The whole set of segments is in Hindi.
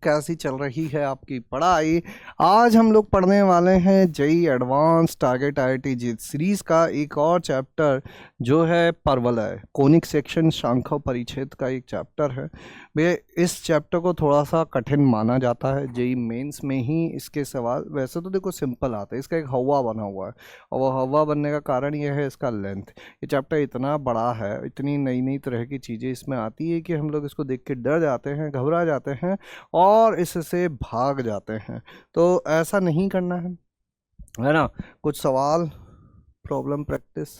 कैसी चल रही है आपकी पढ़ाई। आज हम लोग पढ़ने वाले हैं जेई एडवांस टारगेट आईआईटी जीत सीरीज का एक और चैप्टर जो है परवलय कोनिक सेक्शन शांखव परिच्छेद का एक चैप्टर है। भैया इस चैप्टर को थोड़ा सा कठिन माना जाता है जेई मेंस में ही इसके सवाल वैसे तो देखो सिंपल आते हैं। इसका एक हवा बना हुआ है और वह हवा बनने का कारण यह है इसका लेंथ। ये चैप्टर इतना बड़ा है, इतनी नई नई तरह की चीज़ें इसमें आती है कि हम लोग इसको देख के डर जाते हैं, घबरा जाते हैं और इससे भाग जाते हैं। तो ऐसा नहीं करना है ना। कुछ सवाल, प्रॉब्लम प्रैक्टिस,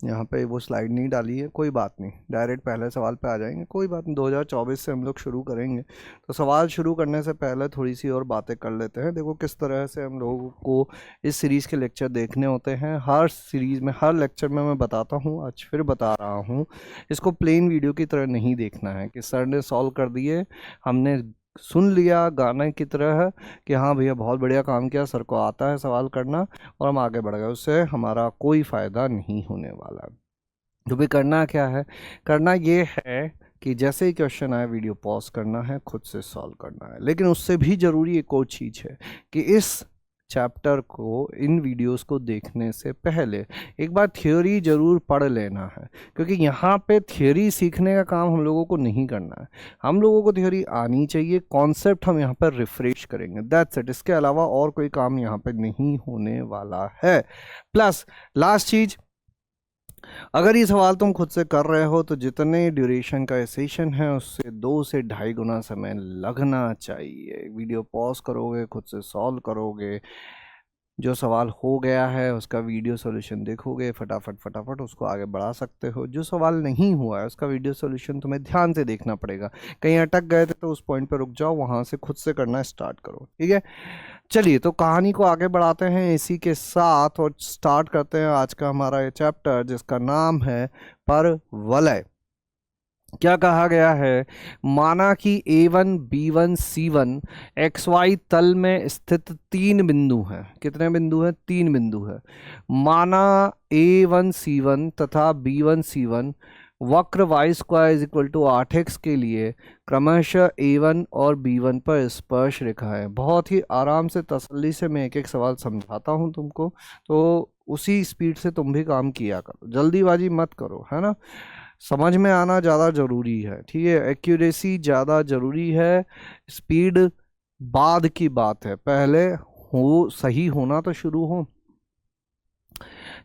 यहाँ पे वो स्लाइड नहीं डाली है, कोई बात नहीं, डायरेक्ट पहले सवाल पे आ जाएंगे, कोई बात नहीं। 2024 से हम लोग शुरू करेंगे तो सवाल शुरू करने से पहले थोड़ी सी और बातें कर लेते हैं। देखो किस तरह से हम लोगों को इस सीरीज़ के लेक्चर देखने होते हैं। हर सीरीज़ में, हर लेक्चर में मैं बताता हूँ, आज फिर बता रहा हूँ, इसको प्लेन वीडियो की तरह नहीं देखना है कि सर ने सॉल्व कर दिए, हमने सुन लिया गाने की तरह कि हाँ भैया बहुत बढ़िया काम किया, सर को आता है सवाल करना और हम आगे बढ़ गए। उससे हमारा कोई फ़ायदा नहीं होने वाला। तो भी करना क्या है, करना ये है कि जैसे ही क्वेश्चन आए वीडियो पॉज करना है, खुद से सॉल्व करना है। लेकिन उससे भी ज़रूरी एक और चीज़ है कि इस चैप्टर को, इन वीडियोस को देखने से पहले एक बार थ्योरी ज़रूर पढ़ लेना है, क्योंकि यहाँ पे थ्योरी सीखने का काम हम लोगों को नहीं करना है। हम लोगों को थ्योरी आनी चाहिए, कॉन्सेप्ट हम यहाँ पर रिफ्रेश करेंगे, दैट्स इट। इसके अलावा और कोई काम यहाँ पे नहीं होने वाला है। प्लस लास्ट चीज़, अगर ये सवाल तुम खुद से कर रहे हो तो जितने ड्यूरेशन का सेशन है उससे 2 से 2.5 गुना समय लगना चाहिए। वीडियो पॉज करोगे, खुद से सॉल्व करोगे, जो सवाल हो गया है उसका वीडियो सॉल्यूशन देखोगे, फटाफट फटाफट उसको आगे बढ़ा सकते हो। जो सवाल नहीं हुआ है उसका वीडियो सॉल्यूशन तुम्हें ध्यान से देखना पड़ेगा। कहीं अटक गए थे तो उस पॉइंट पर रुक जाओ, वहाँ से खुद से करना स्टार्ट करो, ठीक है। चलिए तो कहानी को आगे बढ़ाते हैं इसी के साथ और स्टार्ट करते हैं आज का हमारा ये चैप्टर जिसका नाम है परवलय। क्या कहा गया है, माना कि A1 B1 C1 XY तल में स्थित 3 बिंदु हैं। कितने बिंदु हैं? 3 बिंदु है। माना A1 C1 तथा B1 C1 वक्र y square is equal to 8x के लिए क्रमशः A1 और B1 पर स्पर्श रेखा है। बहुत ही आराम से, तसल्ली से मैं एक एक सवाल समझाता हूं तुमको, तो उसी स्पीड से तुम भी काम किया करो, जल्दीबाजी मत करो, है ना। समझ में आना ज़्यादा ज़रूरी है, ठीक है, एक्यूरेसी ज़्यादा ज़रूरी है, स्पीड बाद की बात है, पहले हो सही होना तो शुरू हो,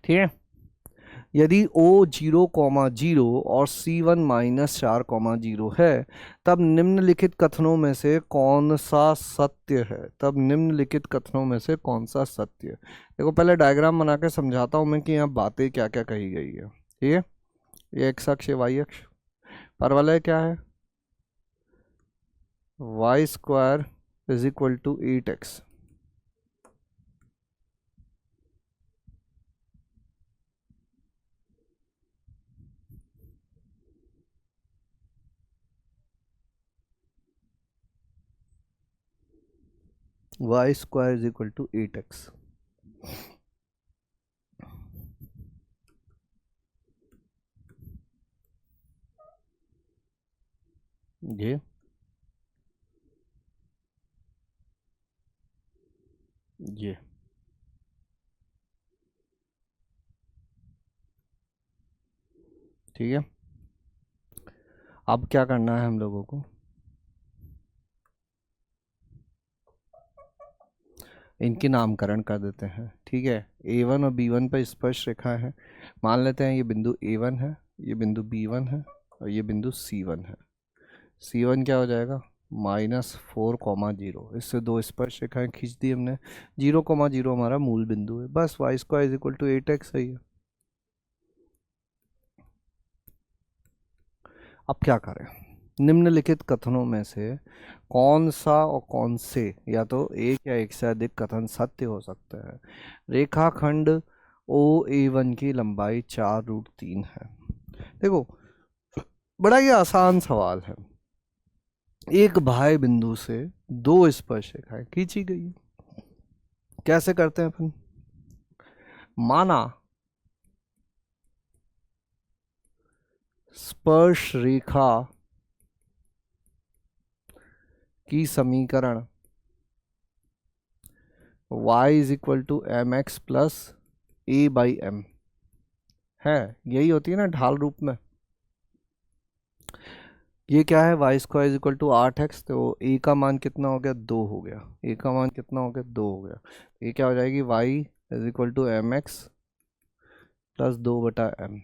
ठीक है। यदि O 0,0 और C1 -4,0 है तब निम्नलिखित कथनों में से कौन सा सत्य है? तब निम्नलिखित कथनों में से कौन सा सत्य है? देखो पहले डायग्राम बना के समझाता हूँ मैं कि यहाँ बातें क्या क्या कही गई है, ठीक है। ये एक्स अक्ष, वाई अक्ष, परवलय क्या है, Y square is equal to 8x। Y square is equal to 8x। ये ये ठीक है। अब क्या करना है हम लोगों को, इनके नामकरण कर देते हैं, ठीक है। A1 और B1 पर स्पर्श रेखा है, मान लेते हैं ये बिंदु A1 है, ये बिंदु B1 है और ये बिंदु C1 है। C1 क्या हो जाएगा, -4,0। इससे 2 स्पर्श रेखाएं खींच दी हमने, 0,0 हमारा मूल बिंदु है, बस Y square is equal to 8x सही है। अब क्या करें, निम्नलिखित कथनों में से कौन सा और कौन से, या तो एक या एक से अधिक कथन सत्य हो सकते हैं। रेखाखंड OA1 की लंबाई 4√3 है। देखो बड़ा ही आसान सवाल है, एक बाह्य बिंदु से 2 स्पर्श रेखाएं खींची गई, कैसे करते हैं अपन। माना स्पर्श रेखा की समीकरण y is equal to M X plus A by M है, यही होती है ना ढाल रूप में। ये क्या है, Y square is equal to 8x, तो ए का मान कितना हो गया, 2 हो गया। ए का मान कितना हो गया, 2 हो गया। ये क्या हो जाएगी, Y is equal to M X plus 2/m।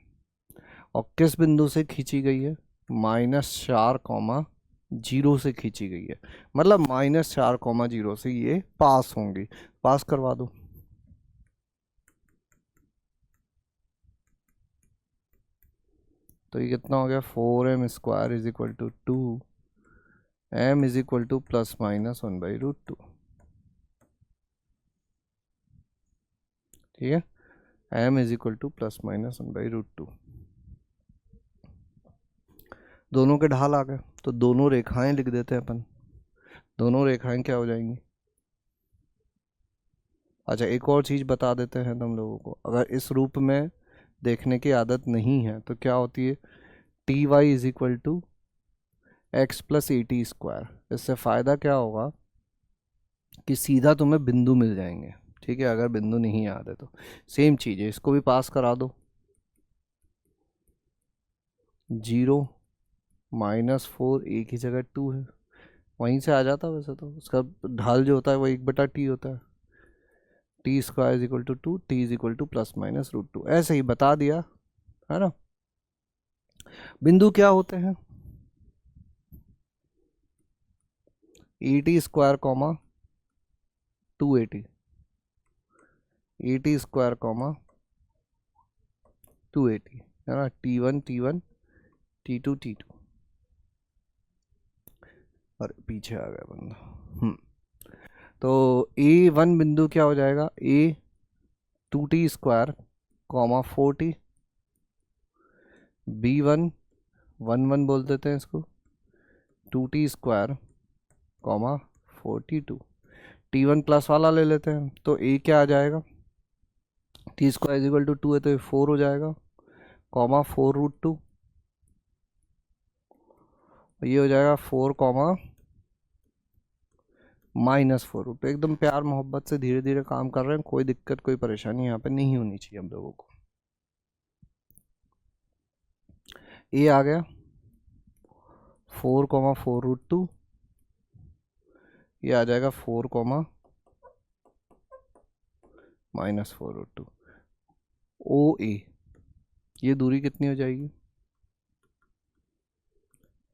और किस बिंदु से खींची गई है, -4, 0 से खींची गई है, मतलब -4, 0 से ये पास होंगी। पास करवा दो। तो ये कितना हो गया, 4m² is equal to 2, m is equal to ±1/√2। ठीक है, m इज इक्वल टू ±1/√2। दोनों के ढाल आ गए, तो दोनों रेखाएं लिख देते हैं अपन। दोनों रेखाएं क्या हो जाएंगी। अच्छा, एक और चीज़ बता देते हैं तुम लोगों को, अगर इस रूप में देखने की आदत नहीं है तो क्या होती है, T Y is equal to X plus A T square. इससे फ़ायदा क्या होगा कि सीधा तुम्हें बिंदु मिल जाएंगे। ठीक है, अगर बिंदु नहीं याद है तो सेम चीज़ है, इसको भी पास करा दो। 0 -4 ए की जगह 2 है, वहीं से आ जाता। वैसे तो उसका ढाल जो होता है वो 1/t होता है। t² is equal to 2, t is equal to ±√2, ऐसे ही बता दिया है ना। बिंदु क्या होते हैं, AT² comma 2AT, AT² comma 2AT, है ना। T1 T1, T2 T2, और पीछे आ गया बंदा। तो A1 बिंदु क्या हो जाएगा, A2T² कॉमा 4T। B1 1 बोल देते हैं इसको, 2T² कॉमा 42। T1 प्लस वाला ले लेते हैं, तो A क्या आ जाएगा, T² इज इक्वल टू 2 है तो ये 4 हो जाएगा, कॉमा 4√2। ये हो जाएगा 4 कॉमा -4√2। एकदम प्यार मोहब्बत से धीरे धीरे काम कर रहे हैं, कोई दिक्कत कोई परेशानी यहाँ पे नहीं होनी चाहिए हम लोगों को। ये आ गया 4 कॉमा 4√2, ये आ जाएगा 4 कॉमा -4√2। ओ ए, ये दूरी कितनी हो जाएगी,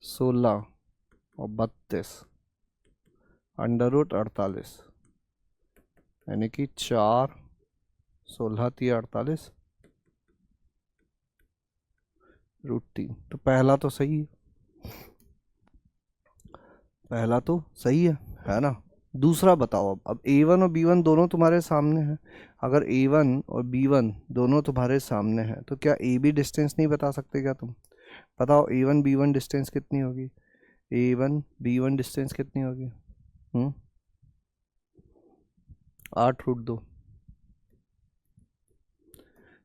16 और 32 √48, यानी कि 4 16 3 48 √3। तो पहला तो सही है, पहला तो सही है ना। दूसरा बताओ। अब A1 और B1 दोनों तुम्हारे सामने हैं। अगर A1 और B1 दोनों तुम्हारे सामने हैं तो क्या AB डिस्टेंस नहीं बता सकते क्या तुम। बताओ A1 B1 डिस्टेंस कितनी होगी, A1 B1 डिस्टेंस कितनी होगी। 8√2,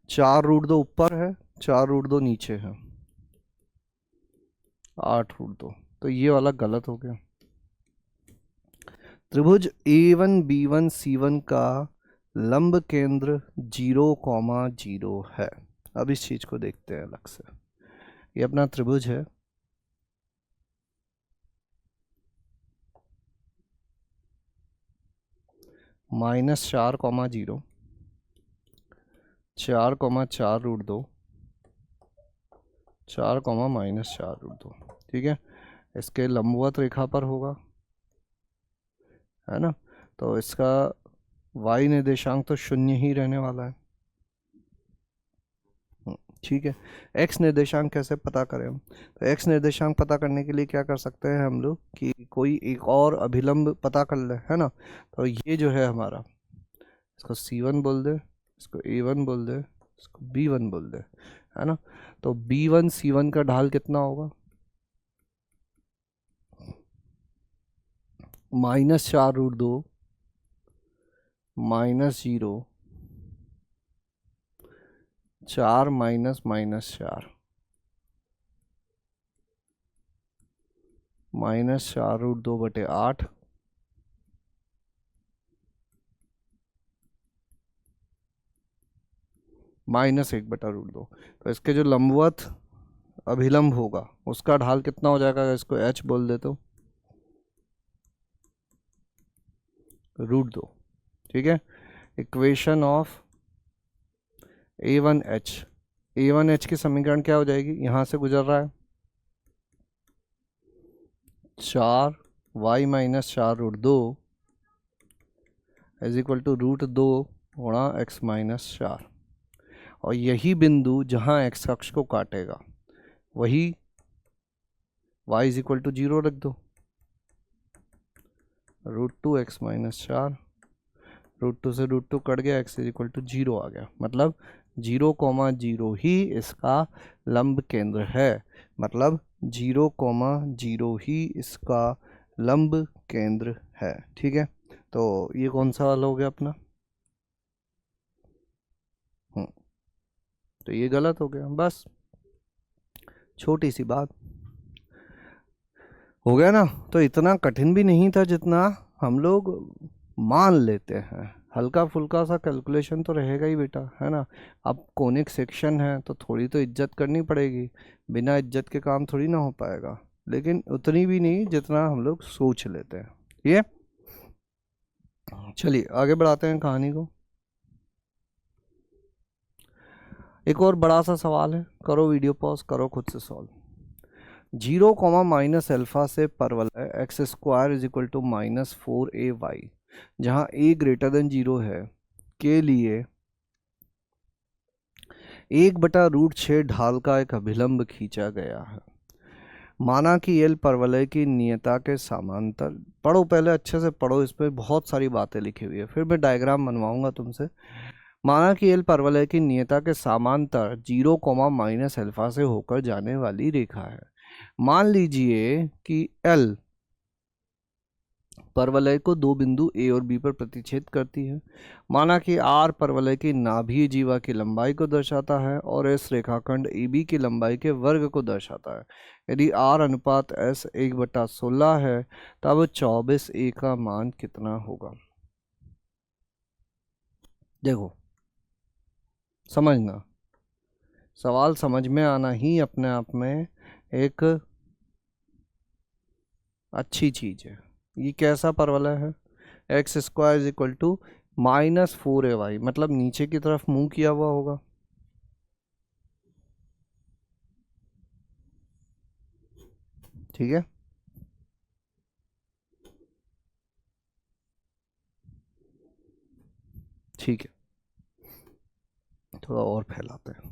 4√2 ऊपर है, 4√2 नीचे है, 8√2। तो ये वाला गलत हो गया। त्रिभुज A1 B1 C1 का लंब केंद्र 0,0 है। अब इस चीज को देखते हैं अलग से। ये अपना त्रिभुज है, -4,0, 4,4√2, 4, -4√2। ठीक है, इसके लंबवत रेखा पर होगा, है ना। तो इसका y निर्देशांक तो 0 ही रहने वाला है। ठीक है, x निर्देशांक कैसे पता करें हम। तो x निर्देशांक पता करने के लिए क्या कर सकते हैं हम लोग कि कोई एक और अभिलंब पता कर ले, है ना। तो ये जो है हमारा, इसको C1 बोल दे, इसको A1 बोल दे, इसको B1 बोल दे, है ना। तो B1 C1 का ढाल कितना होगा, -4√2 -0, 4 -4। -4√2/8 -1/√2। तो इसके जो लंबवत अभिलंब होगा उसका ढाल कितना हो जाएगा, इसको h बोल दे तो √2। ठीक है, इक्वेशन ऑफ A1H की समीकरण क्या हो जाएगी, यहाँ से गुजर रहा है 4y-4√2 इज इक्वल टू √2 गुणा x-4। और यही बिंदु जहाँ x अक्ष को काटेगा वही y इज इक्वल टू 0 रख दो, √2 x-4, √2 से √2 कट गया, x इज इक्वल टू 0 आ गया। मतलब 0,0 ही इसका लंब केंद्र है, मतलब 0,0 ही इसका लंब केंद्र है। ठीक है, तो ये कौन सा वाला हो गया अपना, तो ये गलत हो गया। बस छोटी सी बात हो गया ना। तो इतना कठिन भी नहीं था जितना हम लोग मान लेते हैं, हल्का फुल्का सा कैलकुलेशन तो रहेगा ही बेटा, है ना। अब कोनिक सेक्शन है तो थोड़ी तो इज्जत करनी पड़ेगी, बिना इज्जत के काम थोड़ी ना हो पाएगा, लेकिन उतनी भी नहीं जितना हम लोग सोच लेते हैं। ये चलिए आगे बढ़ाते हैं कहानी को। एक और बड़ा सा सवाल है, करो वीडियो पॉज, करो खुद से सॉल्व। 0, से परवलय x² is equal to -4ay, जहाँ a ग्रेटर देन 0 है के लिए 1/√6 ढाल का एक अभिलंब खींचा गया है। माना कि एल परवलय की नियता के समांतर, पढ़ो पहले अच्छे से पढ़ो, इस पर बहुत सारी बातें लिखी हुई है, फिर मैं डायग्राम बनवाऊंगा तुमसे। माना कि एल परवलय की नियता के समांतर 0, से होकर जाने वाली रेखा है। मान लीजिए कि एल परवलय को दो बिंदु ए और बी पर प्रतिच्छेद करती है। माना कि आर परवलय की नाभीय जीवा की लंबाई को दर्शाता है और एस रेखाखंड ए बी की लंबाई के वर्ग को दर्शाता है। यदि आर अनुपात एस 1/16 है तब 24a का मान कितना होगा। देखो समझना, सवाल समझ में आना ही अपने आप में एक अच्छी चीज है। ये कैसा परवलय है, x² is equal to -4ay, मतलब नीचे की तरफ मुंह किया हुआ होगा। ठीक है, ठीक है, थोड़ा और फैलाते हैं।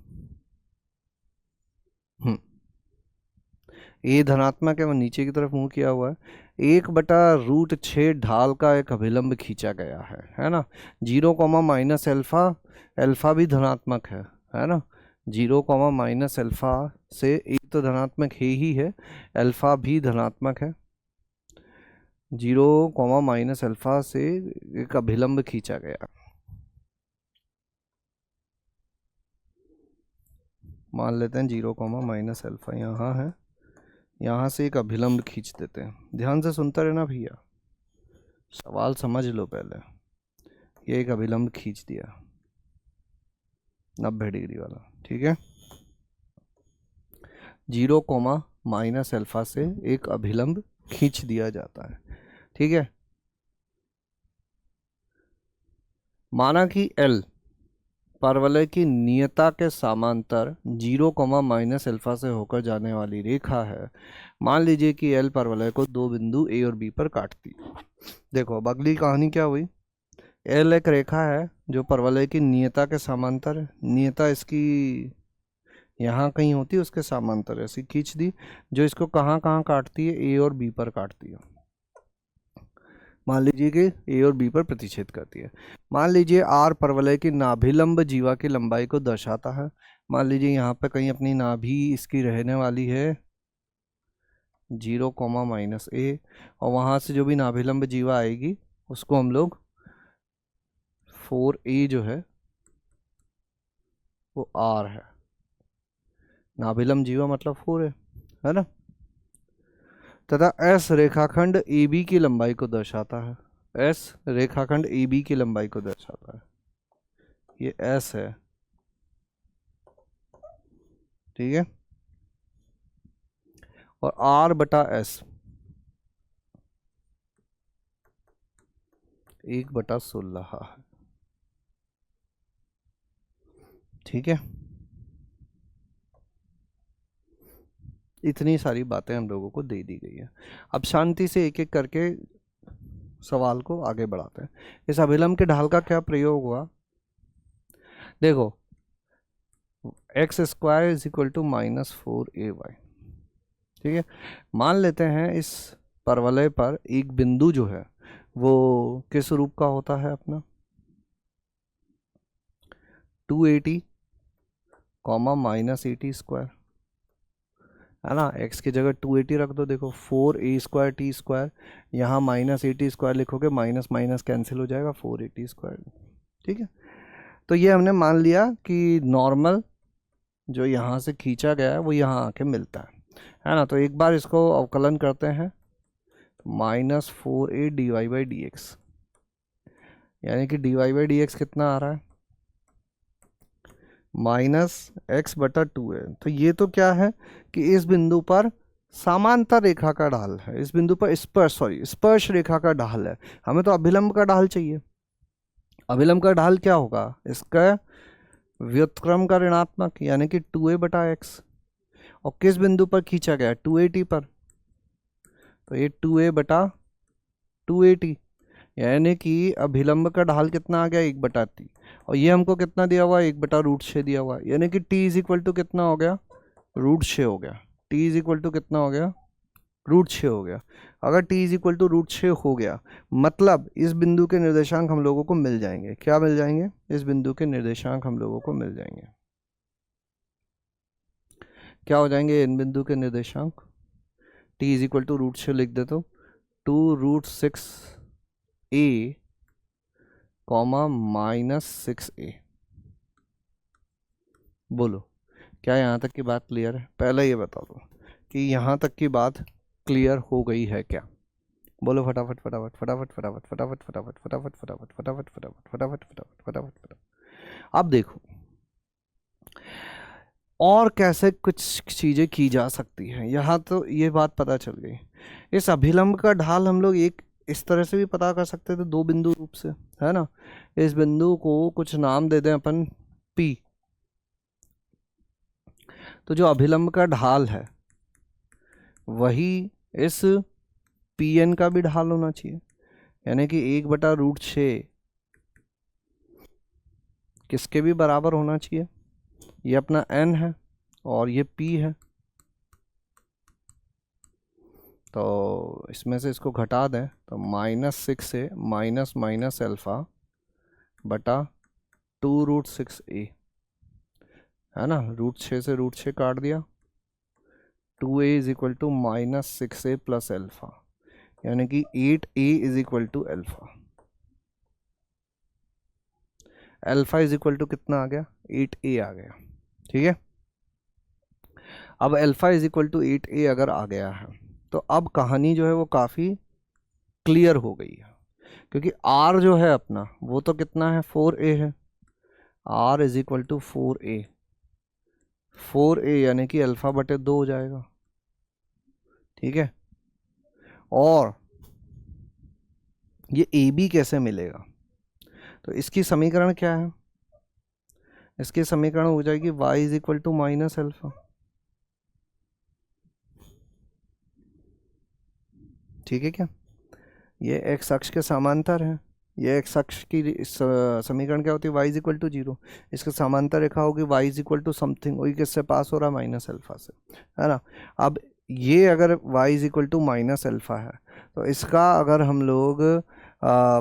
ए धनात्मक है, वो नीचे की तरफ मुंह किया हुआ है। 1/√6 ढाल का एक अभिलंब खींचा गया है ना। 0, -अल्फा, अल्फा भी धनात्मक है ना। 0, -अल्फा से एक तो धनात्मक ही है, अल्फा भी धनात्मक है। 0, -अल्फा से एक अभिलंब खींचा गया, मान लेते हैं 0, -अल्फा यहाँ है, यहाँ से एक अभिलंब खींच देते हैं। ध्यान से सुनता रहना भैया, सवाल समझ लो पहले। ये एक अभिलंब खींच दिया 90 डिग्री वाला, ठीक है। 0, -अल्फा से एक अभिलंब खींच दिया जाता है, ठीक है। माना कि L परवलय की नियता के समांतर 0, -अल्फा से होकर जाने वाली रेखा है। मान लीजिए कि L परवलय को दो बिंदु A और B पर काटती है। देखो अब अगली कहानी क्या हुई, L एक रेखा है जो परवलय की नियता के समांतर है। नियता इसकी यहाँ कहीं होती है, उसके समांतर ऐसी खींच दी, जो इसको कहाँ कहाँ काटती है, A और B पर काटती है। मान लीजिए कि ए और बी पर प्रतिच्छेद करती है। मान लीजिए आर परवलय की नाभिलंब जीवा की लंबाई को दर्शाता है। मान लीजिए यहाँ पे कहीं अपनी नाभि इसकी रहने वाली है 0, -a, और वहाँ से जो भी नाभिलंब जीवा आएगी उसको हम लोग 4a जो है वो आर है, नाभिलंब जीवा मतलब 4 है ना। तथा एस रेखाखंड ए बी की लंबाई को दर्शाता है। एस रेखाखंड ए बी की लंबाई को दर्शाता है, ये एस है, ठीक है। और आर बटा एस 1/16 है, ठीक है। इतनी सारी बातें हम लोगों को दे दी गई है। अब शांति से एक एक करके सवाल को आगे बढ़ाते हैं। इस अभिलंब के ढाल का क्या प्रयोग हुआ? देखो, x² = -4ay, ठीक है। मान लेते हैं इस परवलय पर एक बिंदु जो है वो किस रूप का होता है अपना, 280, -80², है ना। x की जगह 280 रख दो। देखो 4a² t², यहाँ -80² लिखोगे, माइनस माइनस कैंसिल हो जाएगा, 480², ठीक है। तो ये हमने मान लिया कि नॉर्मल जो यहाँ से खींचा गया है वो यहाँ आके मिलता है ना। तो एक बार इसको अवकलन करते हैं, -4a dy/dx, यानी कि dy/dx कितना आ रहा है, -x/2 है। तो ये तो क्या है कि इस बिंदु पर समांतर रेखा का ढाल है, इस बिंदु पर स्पर्श रेखा का ढाल है। हमें तो अभिलंब का ढाल चाहिए। अभिलंब का ढाल क्या होगा, इसका व्युत्क्रम का ऋणात्मक, यानी कि 2a/x। और किस बिंदु पर खींचा गया, 280 पर, तो ये 2a/280, यानी कि अभिलंब का ढाल कितना आ गया, 1/3। और ये हमको कितना दिया हुआ है, 1/√6 दिया हुआ है, यानी कि t = कितना हो गया, √6 हो गया। t = कितना हो गया, √6 हो गया। अगर t √6 हो गया, मतलब इस बिंदु के निर्देशांक हम लोगों को मिल जाएंगे। क्या मिल जाएंगे, इस बिंदु के निर्देशांक हम लोगों को मिल जाएंगे। क्या हो जाएंगे इन बिंदु के निर्देशांक, t √6 लिख दे तो 2√6a, -6a। बोलो, क्या यहाँ तक की बात क्लियर है? पहले ये बता दो कि यहाँ तक की बात क्लियर हो गई है क्या? बोलो फटाफट फटाफट फटाफट फटाफट फटाफट फटाफट फटाफट फटाफट फटाफट फटाफट फटाफट फटाफट फटाफट फटाफट। अब देखो और कैसे कुछ चीज़ें की जा सकती हैं। यहाँ तो ये बात पता चल गई। इस अभिलंब का ढाल हम लोग एक इस तरह से भी पता कर सकते थे, दो बिंदु रूप से, है ना। इस बिंदु को कुछ नाम दे दें अपन P। तो जो अभिलंब का ढाल है वही इस PN का भी ढाल होना चाहिए, यानी कि 1/√6 किसके भी बराबर होना चाहिए। ये अपना N है और ये P है, तो इसमें से इसको घटा दें तो -6 से माइनस अल्फ़ा बटा 2√6a, है ना। √6 से √6 काट दिया, 2a = -6a + अल्फ़ा, यानी कि 8a = अल्फ़ा। अल्फ़ा = कितना आ गया, 8a आ गया, ठीक है। अब अल्फ़ा = 8a अगर आ गया है तो अब कहानी जो है वो काफ़ी क्लियर हो गई है, क्योंकि r जो है अपना वो तो कितना है, 4a है। r = 4a, 4a यानी कि अल्फ़ा/2 हो जाएगा, ठीक है। और ये AB कैसे मिलेगा, तो इसकी समीकरण क्या है, इसकी समीकरण हो जाएगी y = -अल्फ़ा, ठीक है क्या। ये x अक्ष के समांतर है, ये x अक्ष की समीकरण क्या होती है, y = 0। इसके समांतर रेखा होगी y = समथिंग, वही किससे पास हो रहा है, -अल्फ़ा से, है ना। अब ये अगर y = -अल्फ़ा है तो इसका अगर हम लोग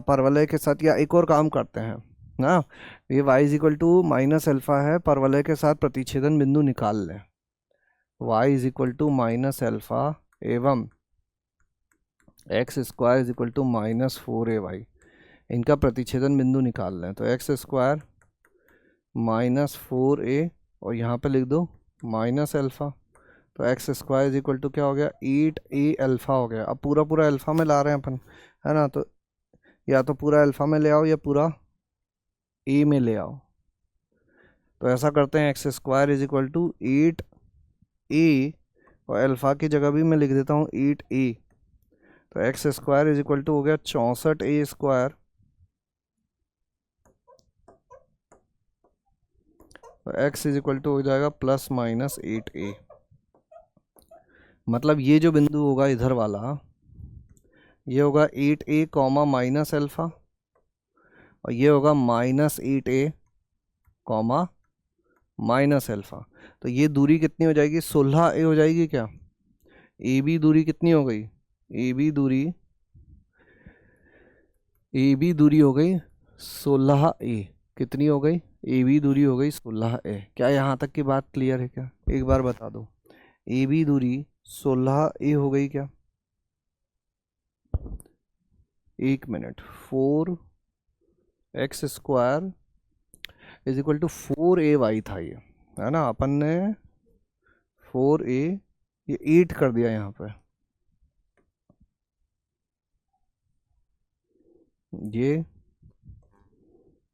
परवलय के साथ या एक और काम करते हैं ना, ये y = -अल्फ़ा है, परवलय के साथ प्रतिच्छेदन बिंदु निकाल लें। y = -अल्फ़ा एवं x² = -4ay, इनका प्रतिच्छेदन बिंदु निकाल लें। तो x² -4a और यहाँ पे लिख दो -अल्फ़ा, तो X square is equal to क्या हो गया, 8a अल्फ़ा हो गया। अब पूरा पूरा अल्फ़ा में ला रहे हैं अपन, है ना, तो या तो पूरा अल्फ़ा में ले आओ या पूरा ए में ले आओ। तो ऐसा करते हैं, X square is equal to 8a और अल्फ़ा की जगह भी मैं लिख देता हूँ 8a। तो X square is equal to हो गया 64a स्क्वायर, तो एक्स इज इक्वल टू हो जाएगा प्लस माइनस 8a। मतलब ये जो बिंदु होगा इधर वाला, ये होगा 8a कॉमा माइनस अल्फ़ा, और ये होगा -8a कॉमा माइनस अल्फ़ा। तो ये दूरी कितनी हो जाएगी, 16a हो जाएगी क्या। ए बी दूरी कितनी हो गई, ए बी दूरी हो गई 16a। कितनी हो गई, ए बी दूरी हो गई 16a। क्या यहाँ तक की बात क्लियर है क्या, एक बार बता दो। ए बी दूरी 16a हो गई क्या, एक मिनट। 4x square is equal to 4ay था ये, है ना, अपन ने 4a ये 8 कर दिया यहाँ पे,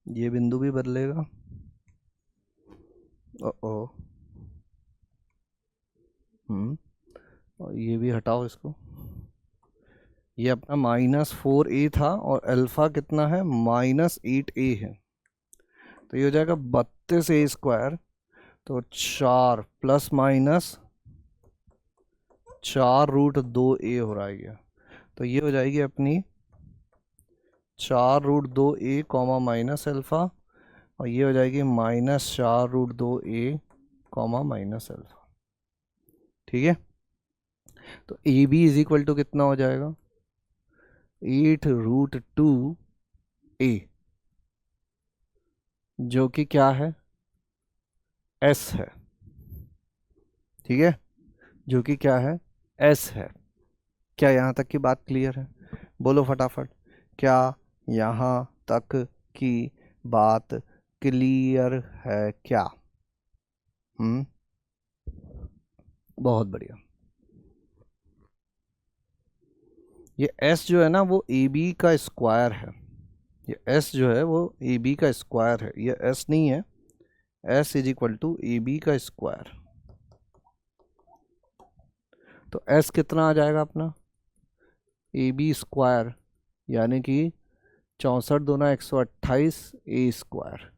ये बिंदु भी बदलेगा। ओ और ये भी हटाओ इसको। ये अपना -4a था और अल्फ़ा कितना है, -8a है। तो ये हो जाएगा 32a स्क्वायर, तो 4 प्लस माइनस 4√2a हो रहा है ये। तो ये हो जाएगी अपनी 4√2a कॉमा माइनस अल्फ़ा, और ये हो जाएगी -4√2a कॉमा माइनस अल्फ़ा। ठीक है, तो A B is equal to कितना हो जाएगा, 8√2a, जो कि क्या है, s है। ठीक है, जो कि क्या है, s है। क्या यहाँ तक की बात क्लियर है, बोलो फटाफट, क्या यहाँ तक की बात क्लियर है क्या। बहुत बढ़िया। ये s जो है ना वो ए बी का स्क्वायर है, ये s जो है वो ए बी का स्क्वायर है, ये s नहीं है, s is equal to A B का स्क्वायर। तो s कितना आ जाएगा अपना, ए बी स्क्वायर, यानी कि 64 दूना 128 a स्क्वायर।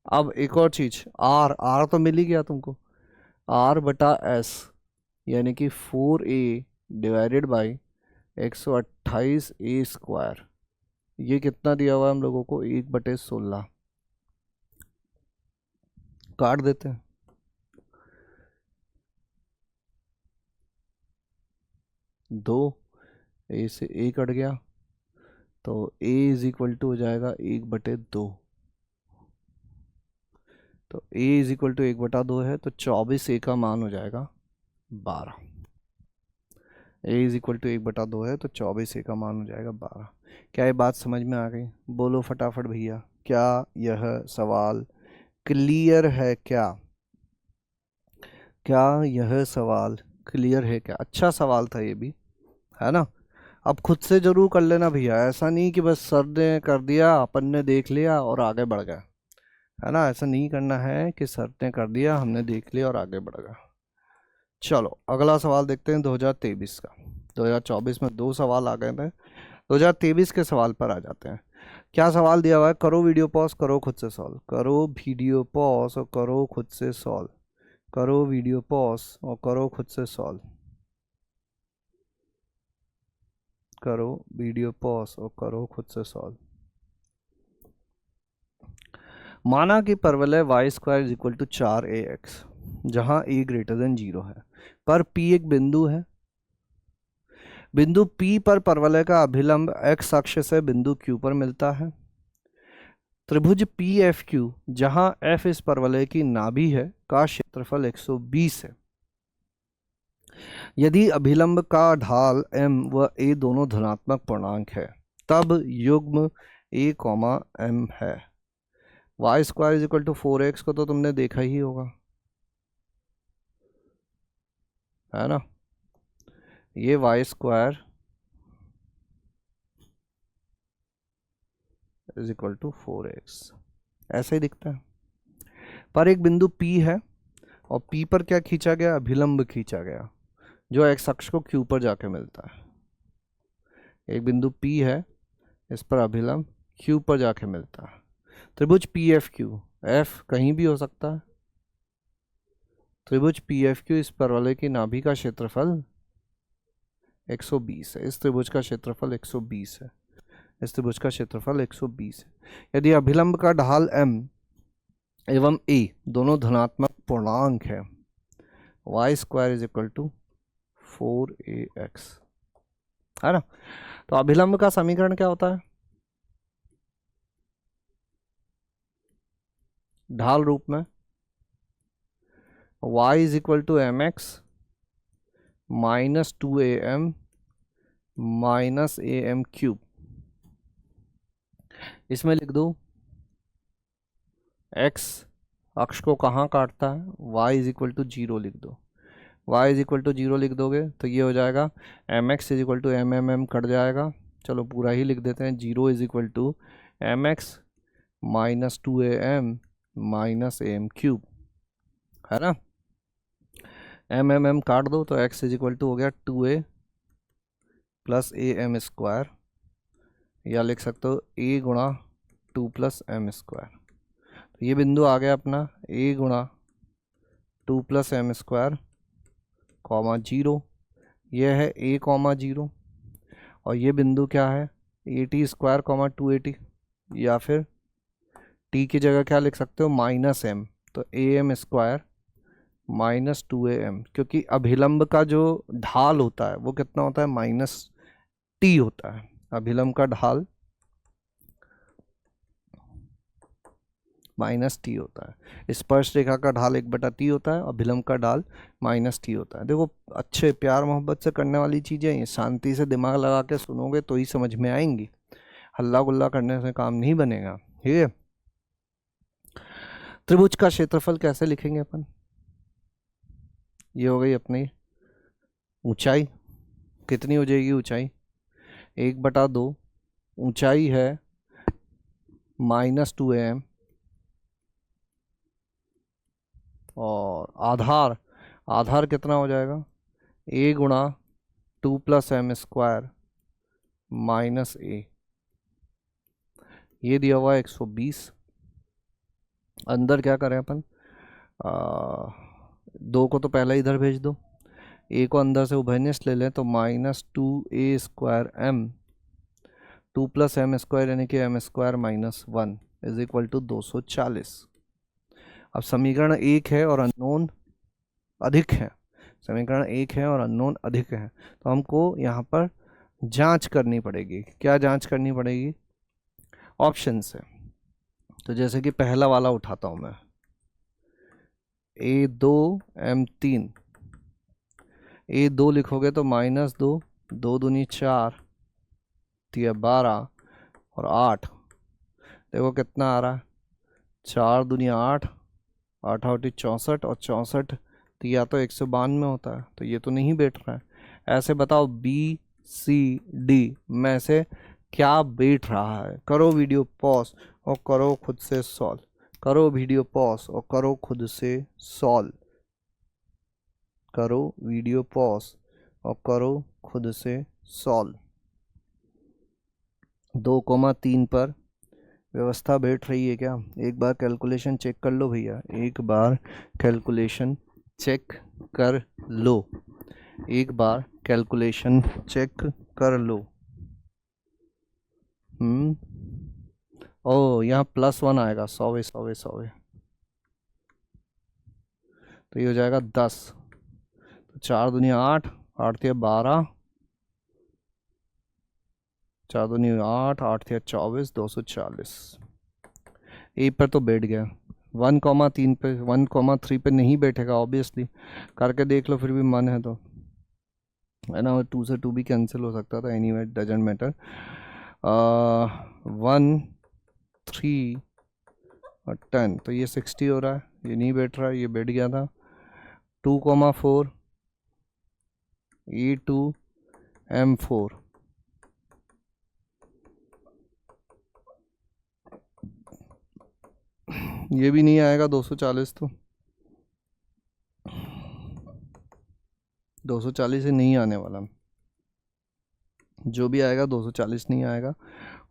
अब एक और चीज, r तो मिल ही गया तुमको, r बटा s, यानी कि 4a divided by 128 a square. ये कितना दिया हुआ है हम लोगों को, 1/16। काट देते हैं, दो ए से ए कट गया, तो a इज इक्वल टू हो जाएगा 1/2। तो a इज इक्वल टू 1/2 है, तो 24a का मान हो जाएगा 12। a इज इक्वल टू 1/2 है, तो 24a का मान हो जाएगा 12। क्या ये बात समझ में आ गई, बोलो फटाफट भैया, क्या यह सवाल क्लियर है क्या, क्या यह सवाल क्लियर है क्या। अच्छा सवाल था ये भी, है ना। अब खुद से जरूर कर लेना भैया, ऐसा नहीं कि बस सर ने कर दिया अपन ने देख लिया और आगे बढ़ गए, है ना, ऐसा नहीं करना है कि सर ने कर दिया हमने देख लिया और आगे बढ़ गए। चलो अगला सवाल देखते हैं 2023 का। 2024 में 2 सवाल आ गए थे, 2023 के सवाल पर आ जाते हैं। क्या सवाल दिया हुआ है, करो वीडियो पॉज, करो खुद से सॉल्व, करो वीडियो पॉज और करो खुद से सॉल्व, करो वीडियो पॉज और करो खुद से सॉल्व, करो वीडियो पॉज और करो खुद से सॉल्व। माना कि परवलय Y square is equal to 4ax, जहां a ग्रेटर देन 0 है, पर p एक बिंदु है। बिंदु P पर परवलय का अभिलंब x अक्ष से बिंदु Q पर मिलता है। त्रिभुज PFQ, जहां F इस परवलय की नाभि है, का क्षेत्रफल 120 है। यदि अभिलंब का ढाल m व a दोनों धनात्मक पूर्णांक है, तब युग्म a, m है। Y square is equal to 4x को तो तुमने देखा ही होगा, है ना। ये Y square is equal to 4x ऐसे ही दिखता है। पर एक बिंदु P है और P पर क्या खींचा गया, अभिलंब खींचा गया, जो एक्स अक्ष को Q पर जाके मिलता है। एक बिंदु P है, इस पर अभिलंब Q पर जाके मिलता है। त्रिभुज PFQ, F कहीं भी हो सकता है। त्रिभुज PFQ, इस पर वाले की नाभि का क्षेत्रफल 120 है। इस त्रिभुज का क्षेत्रफल 120 है। इस त्रिभुज का क्षेत्रफल 120 है। यदि अभिलंब का ढाल M एवं A दोनों धनात्मक पूर्णांक है, Y square is equal to 4ax, है ना। तो अभिलंब का समीकरण क्या होता है, ढाल रूप में y is equal to mx minus 2am minus am cube. इसमें लिख दो x अक्ष को कहाँ काटता है, y इज इक्वल टू 0 लिख दो। y इज इक्वल टू 0 लिख दोगे तो ये हो जाएगा mx is equal to mm cut जाएगा। चलो पूरा ही लिख देते हैं, 0 is equal to mx minus 2am minus am cube, है ना। काट दो तो x इज इक्वल टू हो गया 2a प्लस am स्क्वायर, या लिख सकते हो a गुणा 2 प्लस m स्क्वायर। तो ये बिंदु आ गया अपना a गुणा 2 प्लस m स्क्वायर कॉमा 0, यह है a कॉमा 0, और ये बिंदु क्या है, AT स्क्वायर कॉमा 2AT, या फिर t की जगह क्या लिख सकते हो, माइनस m, तो am स्क्वायर माइनस 2am, क्योंकि अभिलंब का जो ढाल होता है वो कितना होता है, माइनस t होता है। अभिलंब का ढाल माइनस टी होता है। स्पर्श रेखा का ढाल 1/t होता है, अभिलंब का ढाल माइनस टी होता है। देखो अच्छे प्यार मोहब्बत से करने वाली चीज़ें ये, शांति से दिमाग लगा के सुनोगे तो ही समझ में आएंगी, हल्ला गुल्ला करने से काम नहीं बनेगा। ठीक है, त्रिभुज का क्षेत्रफल कैसे लिखेंगे अपन, ये हो गई अपनी ऊंचाई, कितनी हो जाएगी ऊंचाई, 1/2, ऊंचाई है माइनस 2am, और आधार कितना हो जाएगा, a गुणा 2 plus m square minus a, ये दिया हुआ है 120। अंदर क्या करें अपन, 2 को तो पहले इधर भेज दो, a को अंदर से उभयनिष्ठ ले लें तो minus 2a square m, 2 plus m square यानी कि m square minus 1 is equal to 240। अब समीकरण 1 है और अननोन अधिक है, समीकरण 1 है और अननोन अधिक है, तो हमको यहाँ पर जांच करनी पड़ेगी। क्या जांच करनी पड़ेगी, ऑप्शन से। तो जैसे कि पहला वाला उठाता हूँ मैं, a2 m3, a2 लिखोगे तो माइनस 2, 2 दूनी 4, 12 और 8, देखो कितना आ रहा है, 4 दूनी 8, 8 8 64, और 64 तो या तो 192 होता है, तो ये तो नहीं बैठ रहा है। ऐसे बताओ BCD में से क्या बैठ रहा है, करो वीडियो पॉज और करो खुद से सॉल्व, करो वीडियो पॉज और करो खुद से सॉल्व, करो वीडियो पॉज और करो खुद से सॉल्व। 2,3 पर व्यवस्था बैठ रही है क्या, एक बार कैलकुलेशन चेक कर लो भैया, एक बार कैलकुलेशन चेक कर लो, एक बार कैलकुलेशन चेक कर लो। ओ यहाँ +1 आएगा, 100 तो ये हो जाएगा 10, तो 4 दूनी 8, 8 12, 4 दूनी 8, 8 24, 240। ए पर तो बैठ गया, 1,3 पे 1,3 पे नहीं बैठेगा ऑब्वियसली, करके देख लो फिर भी मन है तो, है ना। 2 से 2 भी कैंसिल हो सकता था, एनीवे डजेंट मैटर। 1 3 और 10, तो ये 60 हो रहा है, ये नहीं बैठ रहा है, ये बैठ गया था। 2,4 E2M4, ये भी नहीं आएगा 240, तो 240 से नहीं आने वाला, जो भी आएगा 240 नहीं आएगा,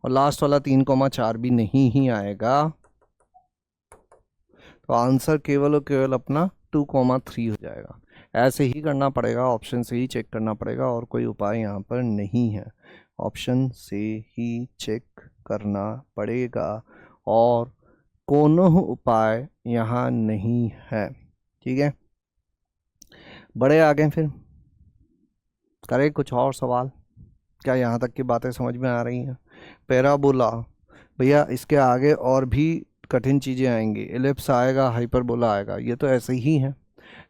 और लास्ट वाला 3,4 भी नहीं ही आएगा। तो आंसर केवल और केवल अपना 2,3 हो जाएगा। ऐसे ही करना पड़ेगा, ऑप्शन से ही चेक करना पड़ेगा, और कोई उपाय यहाँ पर नहीं है, ऑप्शन से ही चेक करना पड़ेगा, और कोनो उपाय यहाँ नहीं है। ठीक है, बड़े आगे फिर करें कुछ और सवाल। क्या यहाँ तक की बातें समझ में आ रही हैं? पैराबोला, भैया इसके आगे और भी कठिन चीज़ें आएंगी, एलिप्स आएगा, हाइपरबोला आएगा, ये तो ऐसे ही है।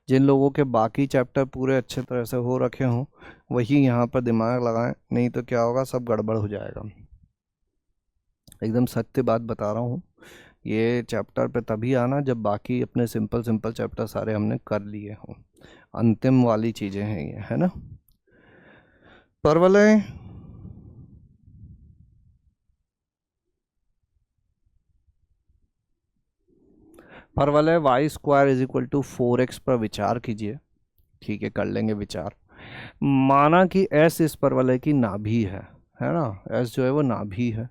जिन लोगों के बाकी चैप्टर पूरे अच्छे तरह से हो रखे हों वही यहाँ पर दिमाग लगाएं, नहीं तो क्या होगा, सब गड़बड़ हो जाएगा। एकदम सत्य बात बता रहा हूँ, ये चैप्टर पे तभी आना जब बाकी अपने सिंपल सिंपल चैप्टर सारे हमने कर लिए हों। अंतिम वाली चीज़ें हैं ये, है ना। परवलय, परवलय Y square is equal to 4x पर विचार कीजिए। ठीक है, कर लेंगे विचार। माना कि एस इस परवलय की नाभि है ना, एस जो है वो नाभि है।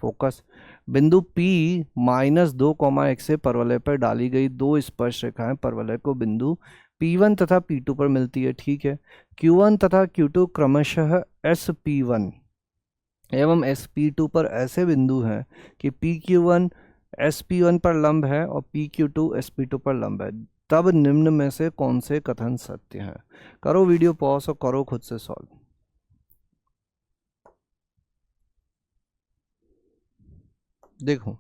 फोकस, बिंदु P -2, से परवलय पर डाली गई दो स्पर्श रेखाएं परवलय को बिंदु P1 तथा P2 पर मिलती है। ठीक है, Q1 तथा Q2 क्रमशः SP1 एवं SP2 पर ऐसे बिंदु हैं कि PQ1 SP1 पर लंब है और PQ2 SP2 पर लंब है, तब निम्न में से कौन से कथन सत्य हैं? करो वीडियो पॉज और करो खुद से सॉल्व। देखो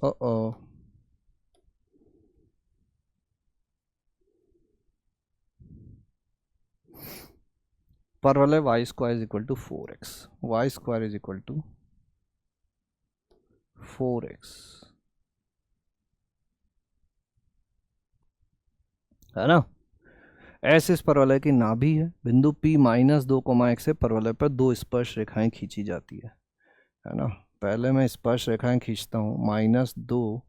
ओ परवलय Y square is equal to 4x, Y square is equal to 4x, है ना। ऐसे इस परवलय की नाभि है, बिंदु P -2, से परवलय पर दो स्पर्श रेखाएं खींची जाती है ना। पहले मैं स्पर्श रेखाएं खींचता हूँ, -2,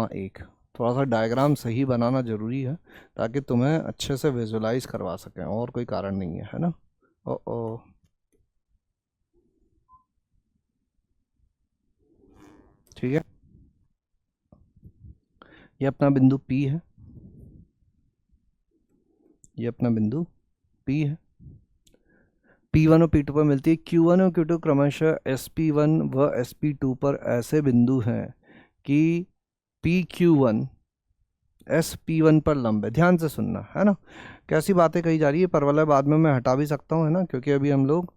1। थोड़ा सा डायग्राम सही बनाना जरूरी है ताकि तुम्हें अच्छे से विजुलाइज करवा सकें, और कोई कारण नहीं है ना। ओ ठीक है, ये अपना बिंदु P है, ये अपना बिंदु P है। P1 और P2 पर मिलती है। Q1 और Q2 क्रमशः SP1 व SP2 पर ऐसे बिंदु हैं कि PQ1 SP1 पर लंब है। ध्यान से सुनना, है ना, कैसी बातें कही जा रही है। परवलय बाद में मैं हटा भी सकता हूँ, है ना, क्योंकि अभी हम लोग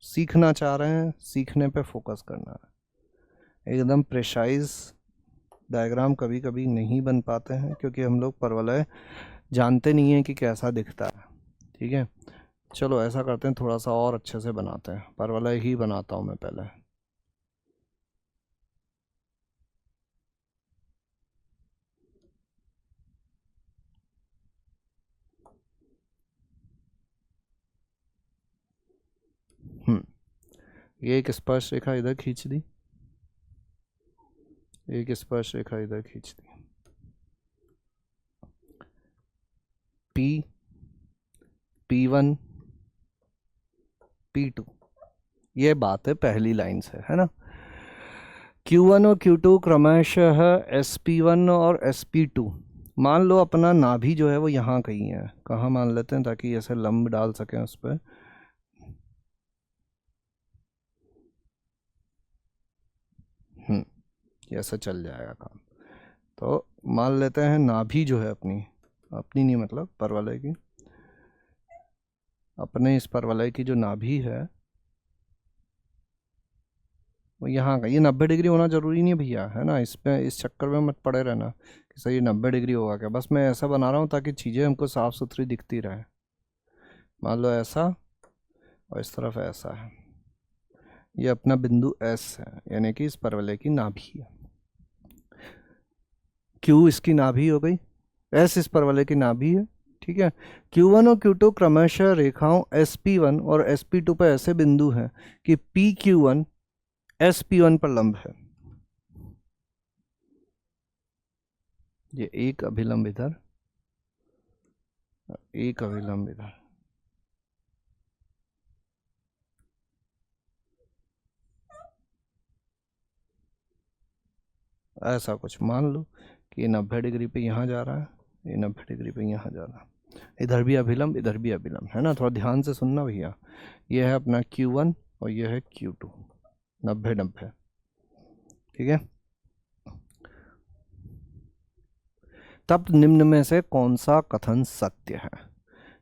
सीखना चाह रहे हैं, सीखने पे फोकस करना है। एकदम प्रिसाइज डायग्राम कभी कभी नहीं बन पाते हैं क्योंकि हम लोग परवलय जानते नहीं हैं कि कैसा दिखता है। ठीक है, चलो ऐसा करते हैं, थोड़ा सा और अच्छे से बनाते हैं, परवलय ही बनाता हूँ मैं पहले। ये एक स्पर्श रेखा इधर खींच दी, एक स्पर्श रेखा इधर खींच दी, P P1 P2, ये बात है पहली लाइन से, है ना। Q1 और Q2 क्रमशः SP1 और SP2, मान लो अपना नाभि जो है वो यहाँ कहीं है, कहाँ मान लेते हैं ताकि ऐसे लंब डाल सकें उस पर। ऐसा चल जाएगा काम। तो मान लेते हैं नाभि जो है अपनी, अपनी नहीं मतलब परवलय की, अपने इस परवलय की जो नाभि है वो यहाँ का, ये 90 डिग्री होना जरूरी नहीं है भैया, है ना, इस पे इस चक्कर में मत पड़े रहना कि सर ये 90 डिग्री होगा क्या। बस मैं ऐसा बना रहा हूँ ताकि चीज़ें हमको साफ़ सुथरी दिखती रहे। मान लो ऐसा, और इस तरफ ऐसा है, ये अपना बिंदु एस है, यानी कि इस परवलय की नाभि है। क्यू इसकी नाभि हो गई, एस इस परवलय की नाभि है, ठीक है। Q1 और Q2 क्रमशः रेखाओं SP1 और SP2 पर ऐसे बिंदु हैं कि PQ1 SP1 पर लंब है। ये एक अभिलंब इधर, एक अभिलंब इधर, ऐसा कुछ मान लो कि ये 90 डिग्री पे यहाँ जा रहा है, ये 90 डिग्री पे यहाँ जा रहा है, इधर भी अभिलंब इधर भी अभिलंब, है ना। थोड़ा ध्यान से सुनना भैया। ये है अपना Q1 और ये है Q2, 90-90, ठीक है। तब निम्न में से कौन सा कथन सत्य है,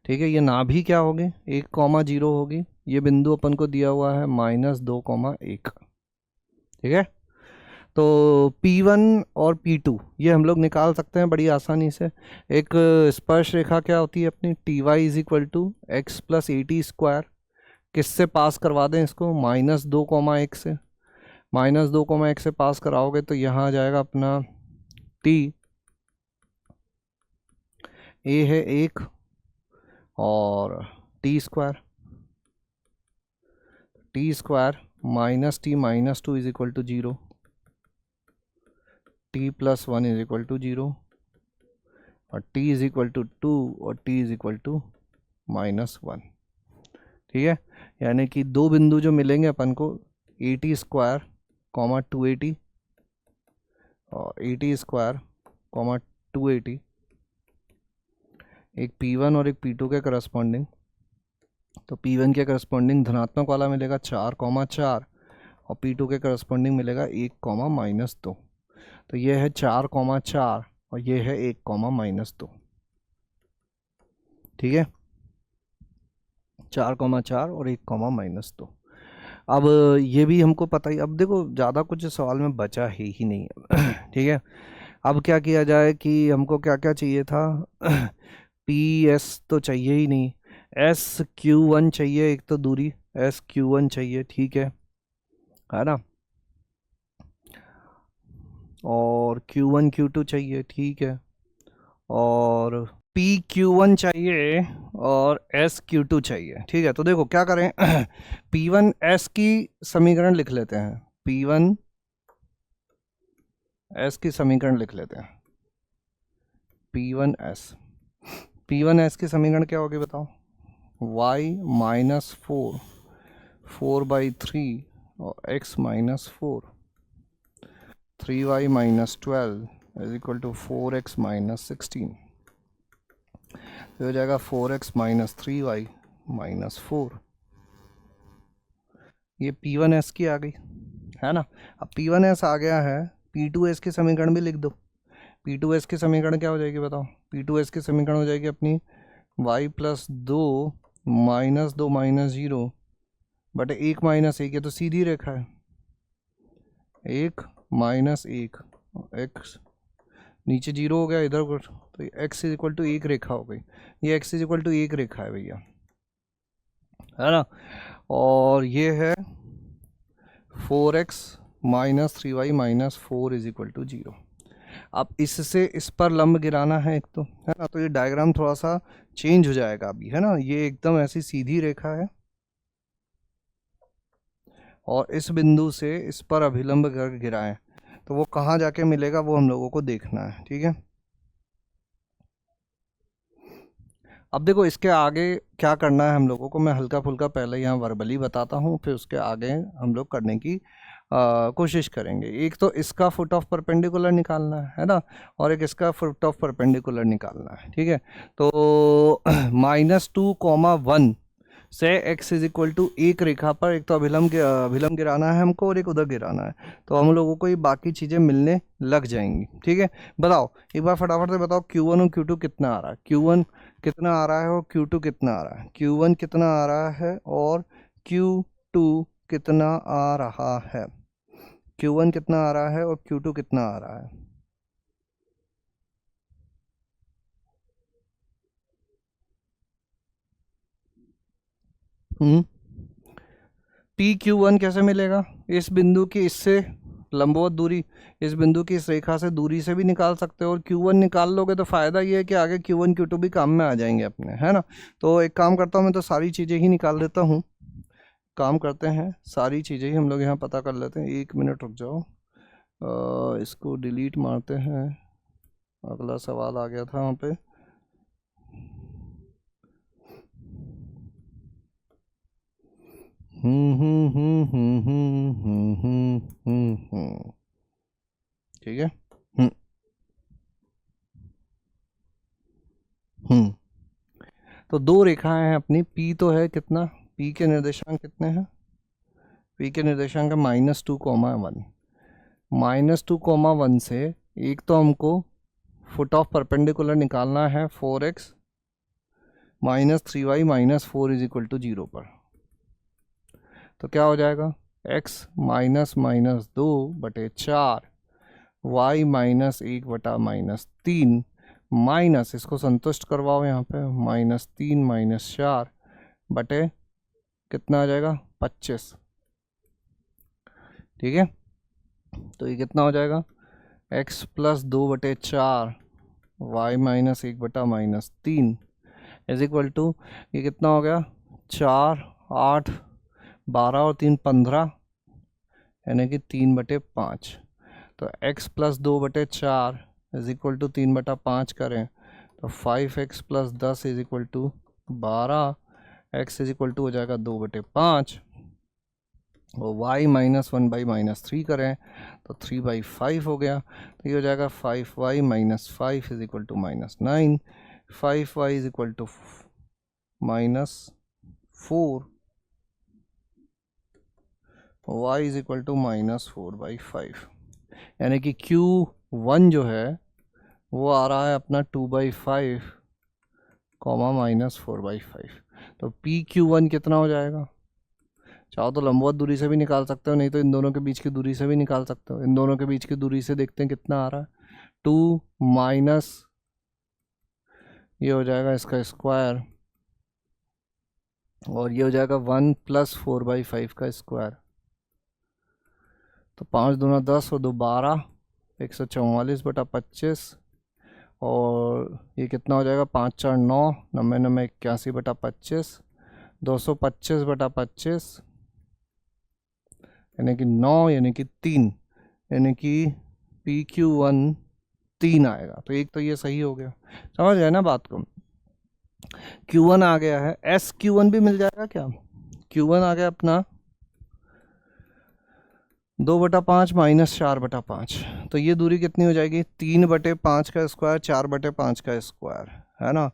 ठीक है। ये नाभि क्या होगी, 1,0 होगी, ये बिंदु अपन को दिया हुआ है -2,1, ठीक है। तो P1 और P2 ये हम लोग निकाल सकते हैं बड़ी आसानी से। एक स्पर्श रेखा क्या होती है अपनी, TY = x + AT²। किससे पास करवा दें इसको, -2,1 से, -2,1 से पास कराओगे तो यहाँ आ जाएगा अपना T, A है 1 और T² -T² -T -2 = 0, T + 1 = 0 और T = 2 और T = -1, ठीक है। यानी कि दो बिंदु जो मिलेंगे अपन को, AT², 280 और AT² 280, एक P1 और एक P2 के करस्पॉन्डिंग। तो P1 के करस्पॉन्डिंग धनात्मक वाला मिलेगा 4,4 और P2 के करस्पॉन्डिंग मिलेगा 1,-2। तो ये है 4,4 और ये है 1,-2, ठीक है, 4,4 और 1,-2। अब ये भी हमको पता ही। अब देखो ज़्यादा कुछ सवाल में बचा ही नहीं है ठीक है। अब क्या किया जाए कि हमको क्या क्या चाहिए था PS तो चाहिए ही नहीं, SQ1 चाहिए, एक तो दूरी SQ1 चाहिए, ठीक है ना, और Q1 Q2 चाहिए, ठीक है, और PQ1 चाहिए और SQ2 चाहिए, ठीक है। तो देखो क्या करें P1S की समीकरण लिख लेते हैं, P1S की समीकरण लिख लेते हैं, P1S की समीकरण क्या होगी बताओ, y -4 4/3 और x -4, 3y -12 = 4x -16, तो हो जाएगा 4x - 3y -4। ये P1S की आ गई, है ना। अब P1S आ गया है, P2S की समीकरण भी लिख दो। P2S की समीकरण क्या हो जाएगी बताओ, P2S की समीकरण हो जाएगी अपनी y + 2 -2 -0 बटे 1 - 1, ये तो सीधी रेखा है, 1 - 1, x नीचे 0 हो गया इधर, तो x = 1 रेखा हो गई, ये x = 1 रेखा है भैया, है ना। और ये है 4x - 3y -4 = 0। अब इससे इस पर लंब गिराना है एक तो, है ना, तो ये डायग्राम थोड़ा सा चेंज हो जाएगा अभी, है ना। ये एकदम ऐसी सीधी रेखा है और इस बिंदु से इस पर अभिलंब कर गिराएं, तो वो कहाँ जाके मिलेगा वो हम लोगों को देखना है, ठीक है। अब देखो इसके आगे क्या करना है हम लोगों को, मैं हल्का फुल्का पहले यहाँ वर्बली बताता हूँ, फिर उसके आगे हम लोग करने की कोशिश करेंगे। एक तो इसका फुट ऑफ परपेंडिकुलर निकालना है ना, और एक इसका फुट ऑफ परपेंडिकुलर निकालना है, ठीक है। तो -2,1 से x = 1 रेखा पर एक तो अभिलंब गिराना है हमको और एक उधर गिराना है, तो हम लोगों को ये बाकी चीज़ें मिलने लग जाएंगी, ठीक है। बताओ एक बार फटाफट से बताओ Q1 और Q2 कितना आ रहा है, Q1 कितना आ रहा है और Q2 कितना आ रहा है, Q1 कितना आ रहा है और Q2 कितना आ रहा है। Q1 कितना आ रहा है और Q2 कितना आ रहा है? हम्म PQ1 कैसे मिलेगा? इस बिंदु की इससे लंबवत दूरी, इस बिंदु की इस रेखा से दूरी से भी निकाल सकते हो, और Q1 निकाल लोगे तो फायदा ये है कि आगे Q1 Q2 भी काम में आ जाएंगे अपने, है ना। तो एक काम करता हूँ मैं, तो सारी चीज़ें ही निकाल देता हूँ। काम करते हैं, सारी चीज़ें ही हम लोग यहाँ पता कर लेते हैं। 1 मिनट रुक जाओ, इसको डिलीट मारते हैं। अगला सवाल आ गया था वहाँ पे। ठीक है। हम्म हम्म तो दो रेखाएं हैं अपनी, P तो है कितना, P के निर्देशांक कितने हैं? P के निर्देशांक है -2, 1। -2, 1 से एक तो हमको फुट ऑफ परपेंडिकुलर निकालना है 4x -3y -4 = 0 पर। तो क्या हो जाएगा? x -2/4 y -1/-3 माइनस, इसको संतुष्ट करवाओ यहाँ पे, -3 -4 बटे कितना आ जाएगा? 25। ठीक है, तो ये कितना हो जाएगा? x +2/4 y -1/-3 = ये कितना हो गया? 4 8 12 और 3 15, यानी कि 3/5। तो x +2/4 = 3/5 करें तो 5x + 10 = 12, x हो जाएगा 2/5, और y -1/-3 करें तो 3/5 हो गया। तो ये हो जाएगा 5y -5 = -9, 5y = -4, y = -4/5, यानी कि Q1 जो है वो आ रहा है अपना 2/5, -4/5। तो PQ1 कितना हो जाएगा? चाहो तो लंबवत दूरी से भी निकाल सकते हो, नहीं तो इन दोनों के बीच की दूरी से भी निकाल सकते हो। इन दोनों के बीच की दूरी से देखते हैं कितना आ रहा है। 2 माइनस ये हो जाएगा इसका स्क्वायर, और ये हो जाएगा 1 + 4/5 का स्क्वायर। तो 5 दूना 10 और 2 12, 144/25, और ये कितना हो जाएगा? 5 4 9, 90 90 81/25, 225/25, यानी कि 9, यानी कि 3, यानी कि PQ1 3 आएगा। तो एक तो ये सही हो गया, समझ गए ना बात को। Q1 आ गया है, SQ1 भी मिल जाएगा क्या? Q1 आ गया अपना 2/5 -4/5। तो ये दूरी कितनी हो जाएगी? 3/5 का स्क्वायर, 4/5 का स्क्वायर, है ना,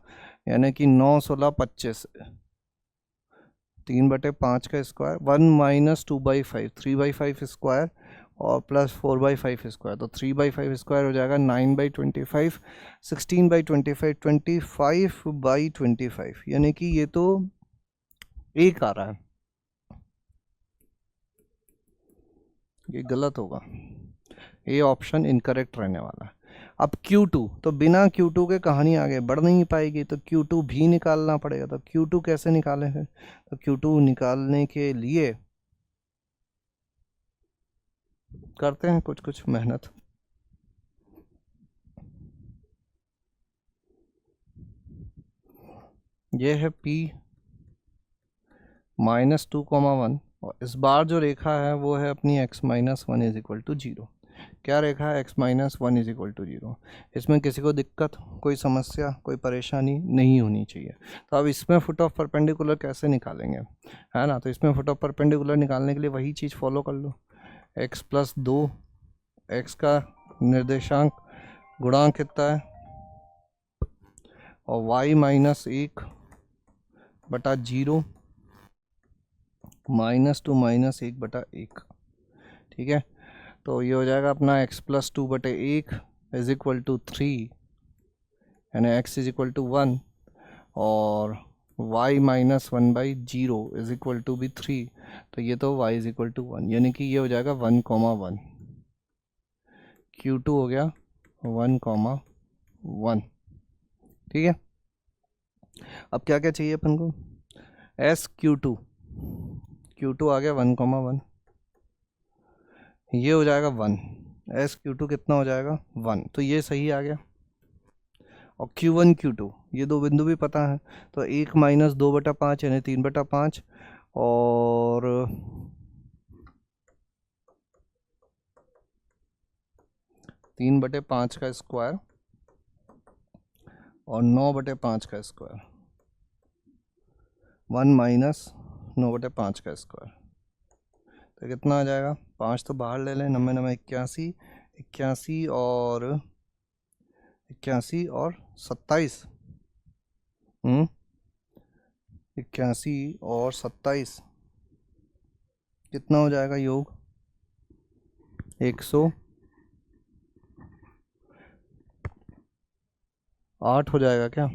यानी कि 9 16 25, 3/5 का स्क्वायर, 1 - 2/5, 3/5 स्क्वायर, और +4/5 स्क्वायर। तो 3/5 स्क्वायर हो जाएगा 9/25, 16/25, 25/25, यानी कि ये तो एक आ रहा है, ये गलत होगा, ये ऑप्शन इनकरेक्ट रहने वाला है। अब Q2, तो बिना Q2 के कहानी आगे बढ़ नहीं पाएगी, तो Q2 भी निकालना पड़ेगा। तो Q2 कैसे निकालें फिर? तो Q2 निकालने के लिए करते हैं कुछ कुछ मेहनत। ये है P -2, 1, और इस बार जो रेखा है वो है अपनी x -1 = 0। क्या रेखा है? x -1 = 0। इसमें किसी को दिक्कत, कोई समस्या, कोई परेशानी नहीं होनी चाहिए। तो अब इसमें फुट ऑफ परपेंडिकुलर कैसे निकालेंगे, है ना। तो इसमें फुट ऑफ परपेंडिकुलर निकालने के लिए वही चीज़ फॉलो कर लो। x + 2, x का निर्देशांक गुणांक कितना है, और y -1/0 -2 -1/1। ठीक है, तो ये हो जाएगा अपना x + 2/1 = 3, यानी x = 1, और y -1/0 = भी 3, तो ये तो y = 1, यानी कि ये हो जाएगा 1, 1। Q2 हो गया 1,1, ठीक है। अब क्या क्या चाहिए अपन को, Q2 आ गया 1,1, ये हो जाएगा 1, Q2 कितना हो जाएगा 1, तो ये सही आ गया। और Q1 Q2 ये दो बिंदु भी पता है, तो 1 माइनस 2/5 यानी 3/5, और 3/5 का स्क्वायर और 9/5 का स्क्वायर, 1 माइनस 9/5 का स्क्वायर, तो कितना आ जाएगा, 5 तो बाहर ले लें, 90 90 81, 81 और 27, 81 और 27 कितना हो जाएगा योग, 108 हो जाएगा क्या,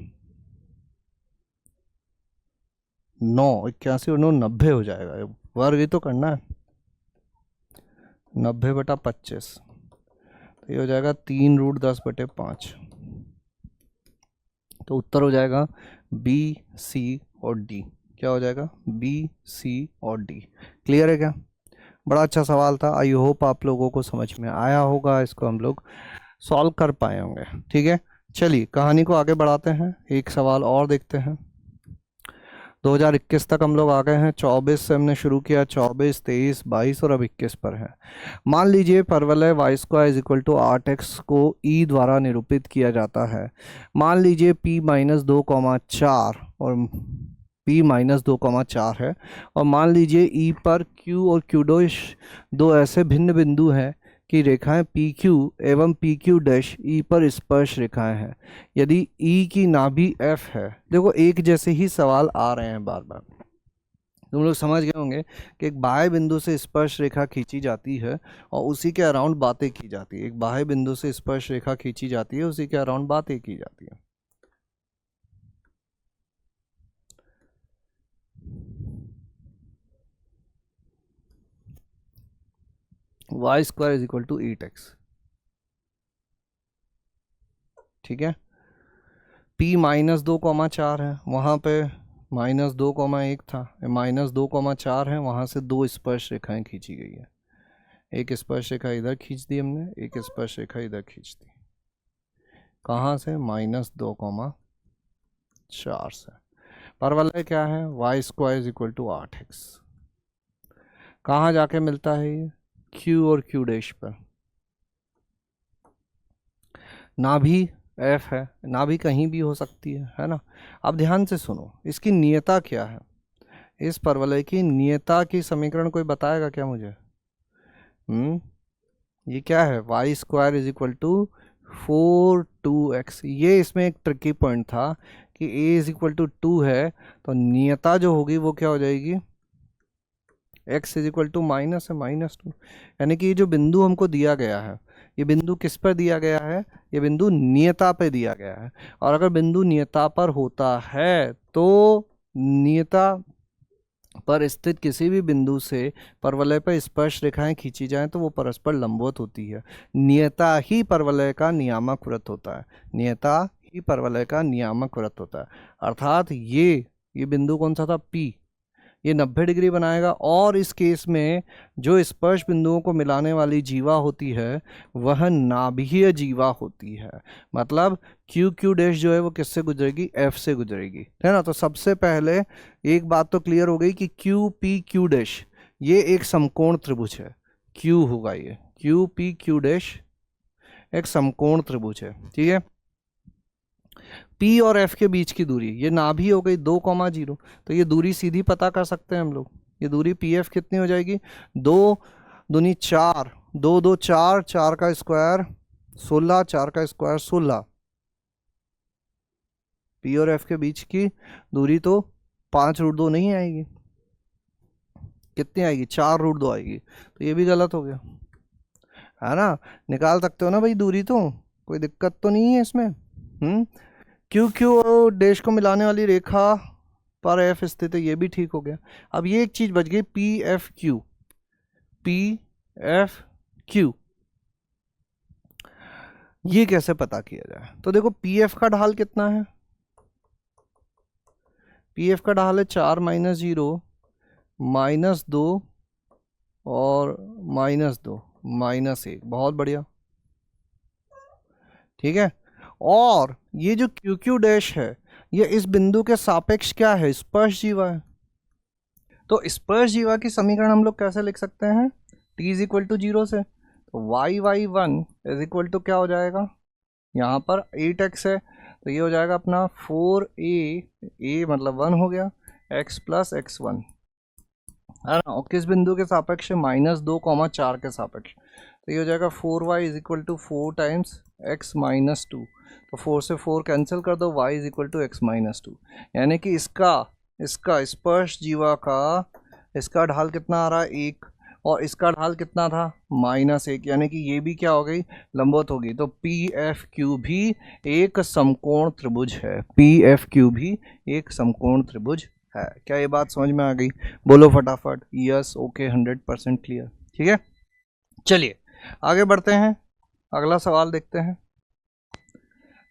9, 81 और 9 90 हो जाएगा, वर्ग ही तो करना है, 90/25, तो ये हो जाएगा 3√10/5, तो उत्तर हो जाएगा B, C और D। क्या हो जाएगा, B, C और D। क्लियर है क्या, बड़ा अच्छा सवाल था, आई होप आप लोगों को समझ में आया होगा, इसको हम लोग सॉल्व कर पाए होंगे, ठीक है। चलिए कहानी को आगे बढ़ाते हैं, एक सवाल और देखते हैं। 2021 तक हम लोग आ गए हैं, 24 से हमने शुरू किया, 24, 23, 22 और अब 21 पर है। मान लीजिए परवलय y² = 8x को e द्वारा निरूपित किया जाता है। मान लीजिए p-2,4 और p-2,4 है, और मान लीजिए e पर q और q' दो ऐसे भिन्न बिंदु हैं कि रेखाएं PQ एवं PQ' E पर स्पर्श रेखाएं हैं। यदि E की नाभि F है, देखो एक जैसे ही सवाल आ रहे हैं बार बार, तुम लोग समझ गए होंगे कि एक बाह्य बिंदु से स्पर्श रेखा खींची जाती है और उसी के अराउंड बातें की जाती है। एक बाह्य बिंदु से स्पर्श रेखा खींची जाती है, उसी के अराउंड बातें की जाती है। y² = 8x, ठीक है। p-2,4 है, वहाँ पे -2,1 था, -2,4 है, वहाँ से दो स्पर्श रेखाएं खींची गई है। एक स्पर्श रेखा इधर खींच दी हमने, एक स्पर्श रेखा इधर खींच दी, कहाँ से, -2,4 से। परवलय क्या है, y² = 8x। कहाँ जाके मिलता है ये, Q और Q' पर। नाभि F है, नाभि कहीं भी हो सकती है ना। अब ध्यान से सुनो, इसकी नियता क्या है, इस परवलय की नियता की समीकरण कोई बताएगा क्या मुझे, ये क्या है, y² = 4/2x। ये इसमें एक ट्रिकी पॉइंट था कि a = 2 है, तो नियता जो होगी वो क्या हो जाएगी, x = -2, यानी कि ये जो बिंदु हमको दिया गया है, ये बिंदु किस पर दिया गया है, ये बिंदु नियता पे दिया गया है। और अगर बिंदु नियता पर होता है तो नियता पर स्थित किसी भी बिंदु से परवलय पर स्पर्श रेखाएं खींची जाएं तो वो परस्पर लंबवत होती है। नियता ही परवलय का नियामक वृत्त होता है, नियता ही परवलय का नियामक वृत्त होता है। अर्थात ये बिंदु कौन सा था, P, ये 90 डिग्री बनाएगा, और इस केस में जो स्पर्श बिंदुओं को मिलाने वाली जीवा होती है वह नाभीय जीवा होती है। मतलब QQ' जो है वो किससे गुजरेगी, F से गुजरेगी, है ना। तो सबसे पहले एक बात तो क्लियर हो गई कि QPQ' ये एक समकोण त्रिभुज है, Q होगा ये, QPQ' एक समकोण त्रिभुज है, ठीक है। P और F के बीच की दूरी, ये नाभि हो गई 2,0, तो ये दूरी सीधी पता कर सकते हैं हम लोग। ये दूरी PF कितनी हो जाएगी, 2 दूनी 4, 2 2 4, 4 का स्क्वायर 16, 4 का स्क्वायर 16। P और F के बीच की दूरी तो 5√2 नहीं आएगी, कितनी आएगी, 4√2 आएगी, तो ये भी गलत हो गया, है ना। निकाल सकते हो ना भाई दूरी, तो कोई दिक्कत तो नहीं है इसमें। QQ' को मिलाने वाली रेखा पर F स्थित है, ये भी ठीक हो गया। अब ये एक चीज बच गई, PFQ, PFQ ये कैसे पता किया जाए? तो देखो पी एफ का ढाल कितना है, पी एफ का ढाल है 4 माइनस 0 माइनस 2 और माइनस 2 माइनस 1। बहुत बढ़िया, ठीक है। और ये जो क्यू क्यू डैश है ये इस बिंदु के सापेक्ष क्या है, स्पर्श जीवा है। तो स्पर्श जीवा की समीकरण हम लोग कैसे लिख सकते हैं, t इज इक्वल टू 0 से, तो y1 इज इक्वल टू क्या हो जाएगा, यहाँ पर 8x है तो ये हो जाएगा अपना 4a, a मतलब 1 हो गया, x प्लस x1 है ना, और किस बिंदु के सापेक्ष, -2, 4 के सापेक्ष, तो ये हो जाएगा 4y is equal to 4 times x minus 2, तो 4 से 4 कैंसिल कर दो, y is equal to x minus 2, यानी कि इसका इसका स्पर्श जीवा का इसका ढाल कितना आ रहा है 1, और इसका ढाल कितना था -1, यानी कि ये भी क्या हो गई, लंबवत होगी। तो पी एफ क्यू भी एक समकोण त्रिभुज है, पी एफ क्यू भी एक समकोण त्रिभुज है। क्या ये बात समझ में आ गई? बोलो फटाफट यस, ओके, 100% क्लियर, ठीक है। चलिए आगे बढ़ते हैं, अगला सवाल देखते हैं।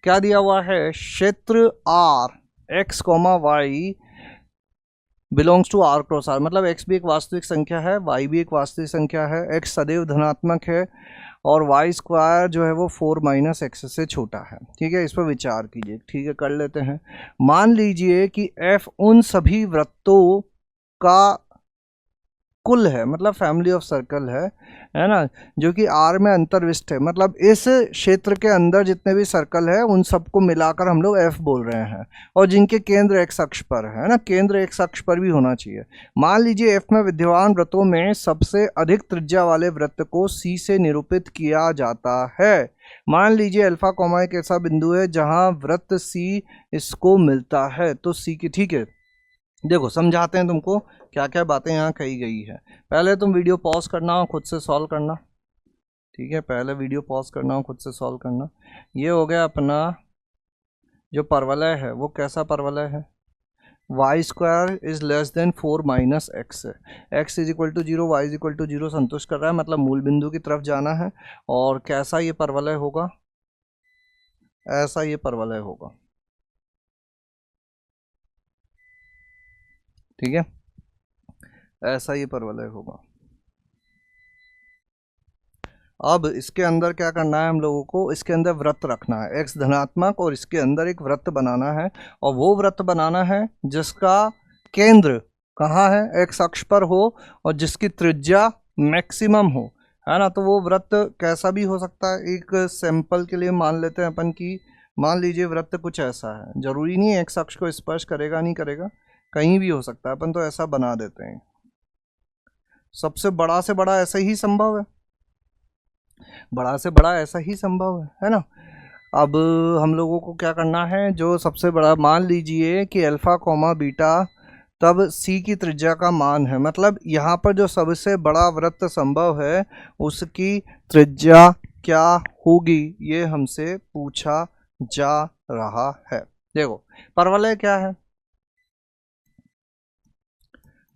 क्या दिया हुआ है, क्षेत्र R X comma Y belongs to R cross R, मतलब x भी एक वास्तविक संख्या है, y भी एक वास्तविक संख्या है, x सदैव धनात्मक है और y स्क्वायर जो है वो 4 माइनस एक्स से छोटा है, ठीक है। इस पर विचार कीजिए, ठीक है, कर लेते हैं। मान लीजिए कि f उन सभी वृत्तों का कुल है, मतलब फैमिली ऑफ सर्कल है ना, जो कि R में अंतर्विष्ट है, मतलब इस क्षेत्र के अंदर जितने भी सर्कल है उन सबको मिलाकर हम लोग F बोल रहे हैं, और जिनके केंद्र x अक्ष पर है ना, केंद्र x अक्ष पर भी होना चाहिए। मान लीजिए F में विद्यमान वृत्तों में सबसे अधिक त्रिज्या वाले वृत्त को C से निरूपित किया जाता है। मान लीजिए अल्फा कॉमा एक ऐसा बिंदु है जहां वृत्त C इसको मिलता है, तो C की, ठीक है। देखो समझाते हैं तुमको क्या क्या बातें यहाँ कही गई है। पहले तुम वीडियो पॉज करना और खुद से सॉल्व करना, ठीक है, पहले वीडियो पॉज करना और खुद से सॉल्व करना। ये हो गया अपना जो परवलय है वो कैसा परवलय है, Y square is less than 4 minus X है, X is equal to 0, Y is equal to 0 संतुष्ट कर रहा है, मतलब मूल बिंदु की तरफ जाना है। और कैसा ये परवलय होगा, ऐसा ये परवलय होगा, ठीक है, ऐसा ये परवलय होगा। अब इसके अंदर क्या करना है हम लोगों को, इसके अंदर वृत्त रखना है x धनात्मक, और इसके अंदर एक वृत्त बनाना है, और वो वृत्त बनाना है जिसका केंद्र कहाँ है, x अक्ष पर हो और जिसकी त्रिज्या मैक्सिमम हो, है ना। तो वो वृत्त कैसा भी हो सकता है, एक सैंपल के लिए मान लेते हैं अपन की, मान लीजिए वृत्त कुछ ऐसा है, जरूरी नहीं है x अक्ष को स्पर्श करेगा नहीं करेगा, कहीं भी हो सकता है, अपन तो ऐसा बना देते हैं। सबसे बड़ा से बड़ा ऐसा ही संभव है, बड़ा से बड़ा ऐसा ही संभव है ना। अब हम लोगों को क्या करना है, जो सबसे बड़ा, मान लीजिए कि अल्फा कॉमा बीटा तब सी की त्रिज्या का मान है, मतलब यहाँ पर जो सबसे बड़ा वृत्त संभव है उसकी त्रिज्या क्या होगी, ये हमसे पूछा जा रहा है। देखो परवलय क्या है,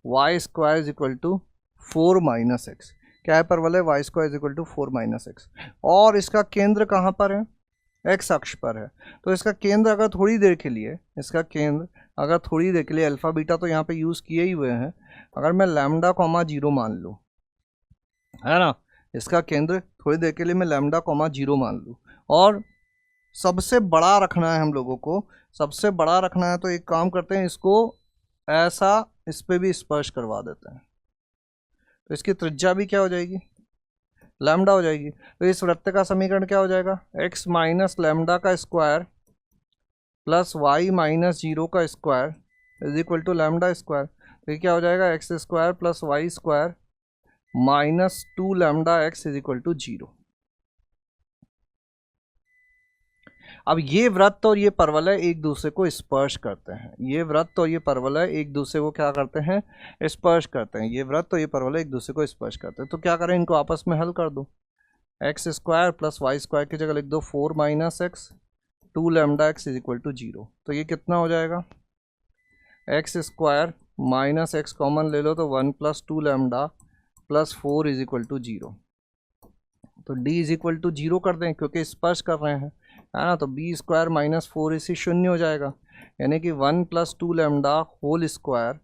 Y square is equal to 4 minus X, क्या है परवलय, Y square is equal to 4 minus X, और इसका केंद्र कहाँ पर है, एक्स अक्ष पर है। तो इसका केंद्र अगर थोड़ी देर के लिए, इसका केंद्र अगर थोड़ी देर के लिए, अल्फा बीटा तो यहाँ पे यूज़ किए ही हुए हैं, अगर मैं लैम्डा कॉमा 0 मान लूँ, है ना, इसका केंद्र थोड़ी देर के लिए मैं लैम्डा कॉमा 0 मान लूँ, और सबसे बड़ा रखना है हम लोगों को, सबसे बड़ा रखना है, तो एक काम करते हैं, इसको ऐसा इस पर भी स्पर्श करवा देते हैं, तो इसकी त्रिज्या भी क्या हो जाएगी, लैम्डा हो जाएगी। तो इस वृत्त का समीकरण क्या हो जाएगा, x माइनस लैम्डा का स्क्वायर प्लस वाई माइनस 0 का square is equal to lambda square, तो ये क्या हो जाएगा, X square plus Y square minus 2 lambda X is equal to 0। अब ये वृत्त और ये परवलय एक दूसरे को स्पर्श करते हैं, ये वृत्त और ये परवलय एक दूसरे को क्या करते हैं, स्पर्श करते हैं, ये वृत्त और ये परवलय एक दूसरे को स्पर्श करते हैं। तो क्या करें, इनको आपस में हल कर दो, X square plus Y square की जगह लिख दो 4 minus X 2 lambda X is equal to 0। तो ये कितना हो जाएगा, X square minus X common ले लो तो 1 plus 2 lambda plus 4 is equal to 0, तो डी इज इक्वल टू 0 कर दें क्योंकि स्पर्श कर रहे हैं, है ना। तो बी स्क्वायर माइनस 4 इसी शून्य हो जाएगा, यानी कि 1 + 2 लैम्डा होल स्क्वायर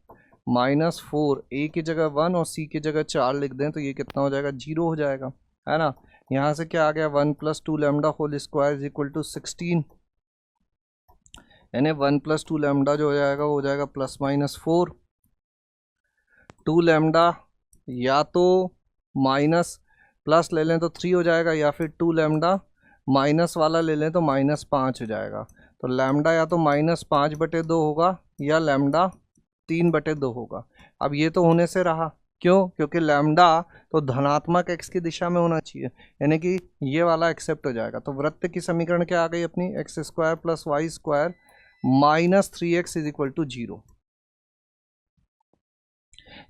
माइनस 4, ए की जगह 1 और सी की जगह 4 लिख दें तो ये कितना हो जाएगा, 0 हो जाएगा, है ना। यहाँ से क्या आ गया, 1 + 2 lambda whole square is equal to 16, यानी 1 + 2 लैम्डा जो हो जाएगा वो हो जाएगा ±4, 2 लैम्डा या तो माइनस प्लस ले लें तो 3 हो जाएगा, या फिर 2 लैम्डा माइनस वाला ले लें तो -5 हो जाएगा। तो लैम्डा या तो -5/2 होगा या लैम्डा 3/2 होगा। अब ये तो होने से रहा, क्यों, क्योंकि लैम्डा तो धनात्मक x की दिशा में होना चाहिए, यानी कि ये वाला एक्सेप्ट हो जाएगा। तो वृत्त की समीकरण क्या आ गई अपनी, x² + y² -3x = 0।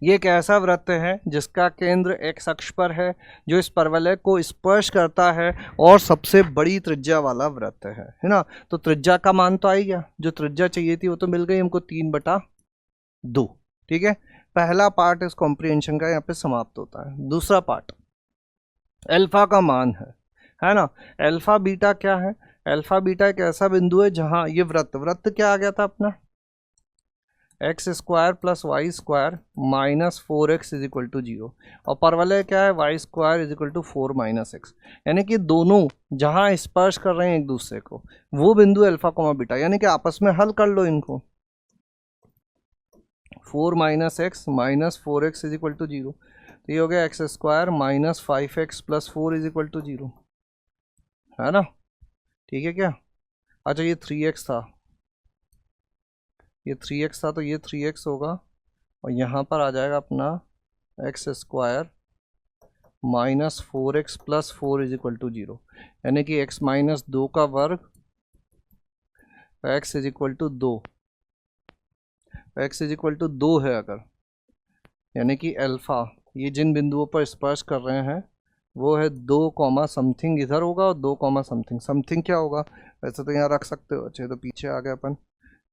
ये एक ऐसा वृत्त है जिसका केंद्र x अक्ष पर है, जो इस परवलय को स्पर्श करता है और सबसे बड़ी त्रिज्या वाला वृत्त है ना। तो त्रिज्या का मान तो आ ही गया, जो त्रिज्या चाहिए थी वो तो मिल गई हमको 3/2। ठीक है, पहला पार्ट इस कॉम्प्रिहेंशन का यहाँ पे समाप्त होता है। दूसरा पार्ट अल्फा का मान है ना। अल्फा बीटा क्या है, अल्फा बीटा एक ऐसा बिंदु है जहां ये वृत्त क्या आ गया था अपना, x² + y² -4x = 0, और परवलय क्या है, y² = 4 - x, यानी कि दोनों जहां स्पर्श कर रहे हैं एक दूसरे को वो बिंदु अल्फा कोमा बीटा, यानी कि आपस में हल कर लो इनको। 4 - x -4x = 0, तो ये हो गया x² -5x + 4 = 0, है ना। ठीक है क्या, अच्छा ये 3x था, ये 3x था तो ये 3x होगा, और यहाँ पर आ जाएगा अपना x² -4x + 4 = 0, यानी कि x - 2 का वर्ग x = 2, x = 2 है अगर, यानी कि अल्फा ये जिन बिंदुओं पर स्पर्श कर रहे हैं वो है 2, समथिंग इधर होगा और 2, समथिंग क्या होगा, वैसे तो यहाँ रख सकते हो, अच्छे तो पीछे आ गए अपन,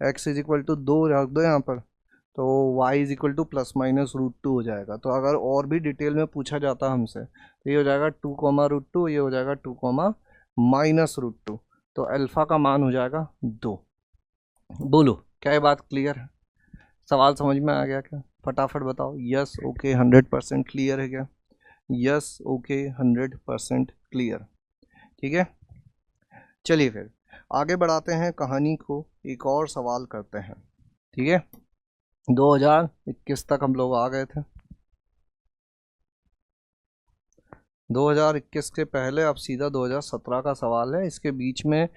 x = 2 रख दो यहाँ पर, तो y = ±√2 हो जाएगा। तो अगर और भी डिटेल में पूछा जाता हमसे तो ये हो जाएगा 2, ये हो जाएगा 2, -√2, तो अल्फा का मान हो जाएगा 2। बोलो क्या ये बात क्लियर है, सवाल समझ में आ गया क्या, फटाफट बताओ। यस ओके 100% क्लियर है क्या, यस ओके 100% क्लियर। ठीक है, चलिए फिर आगे बढ़ाते हैं कहानी को, एक और सवाल करते हैं। ठीक है, 2021 तक हम लोग आ गए थे, 2021 के पहले अब सीधा 2017 का सवाल है। इसके बीच में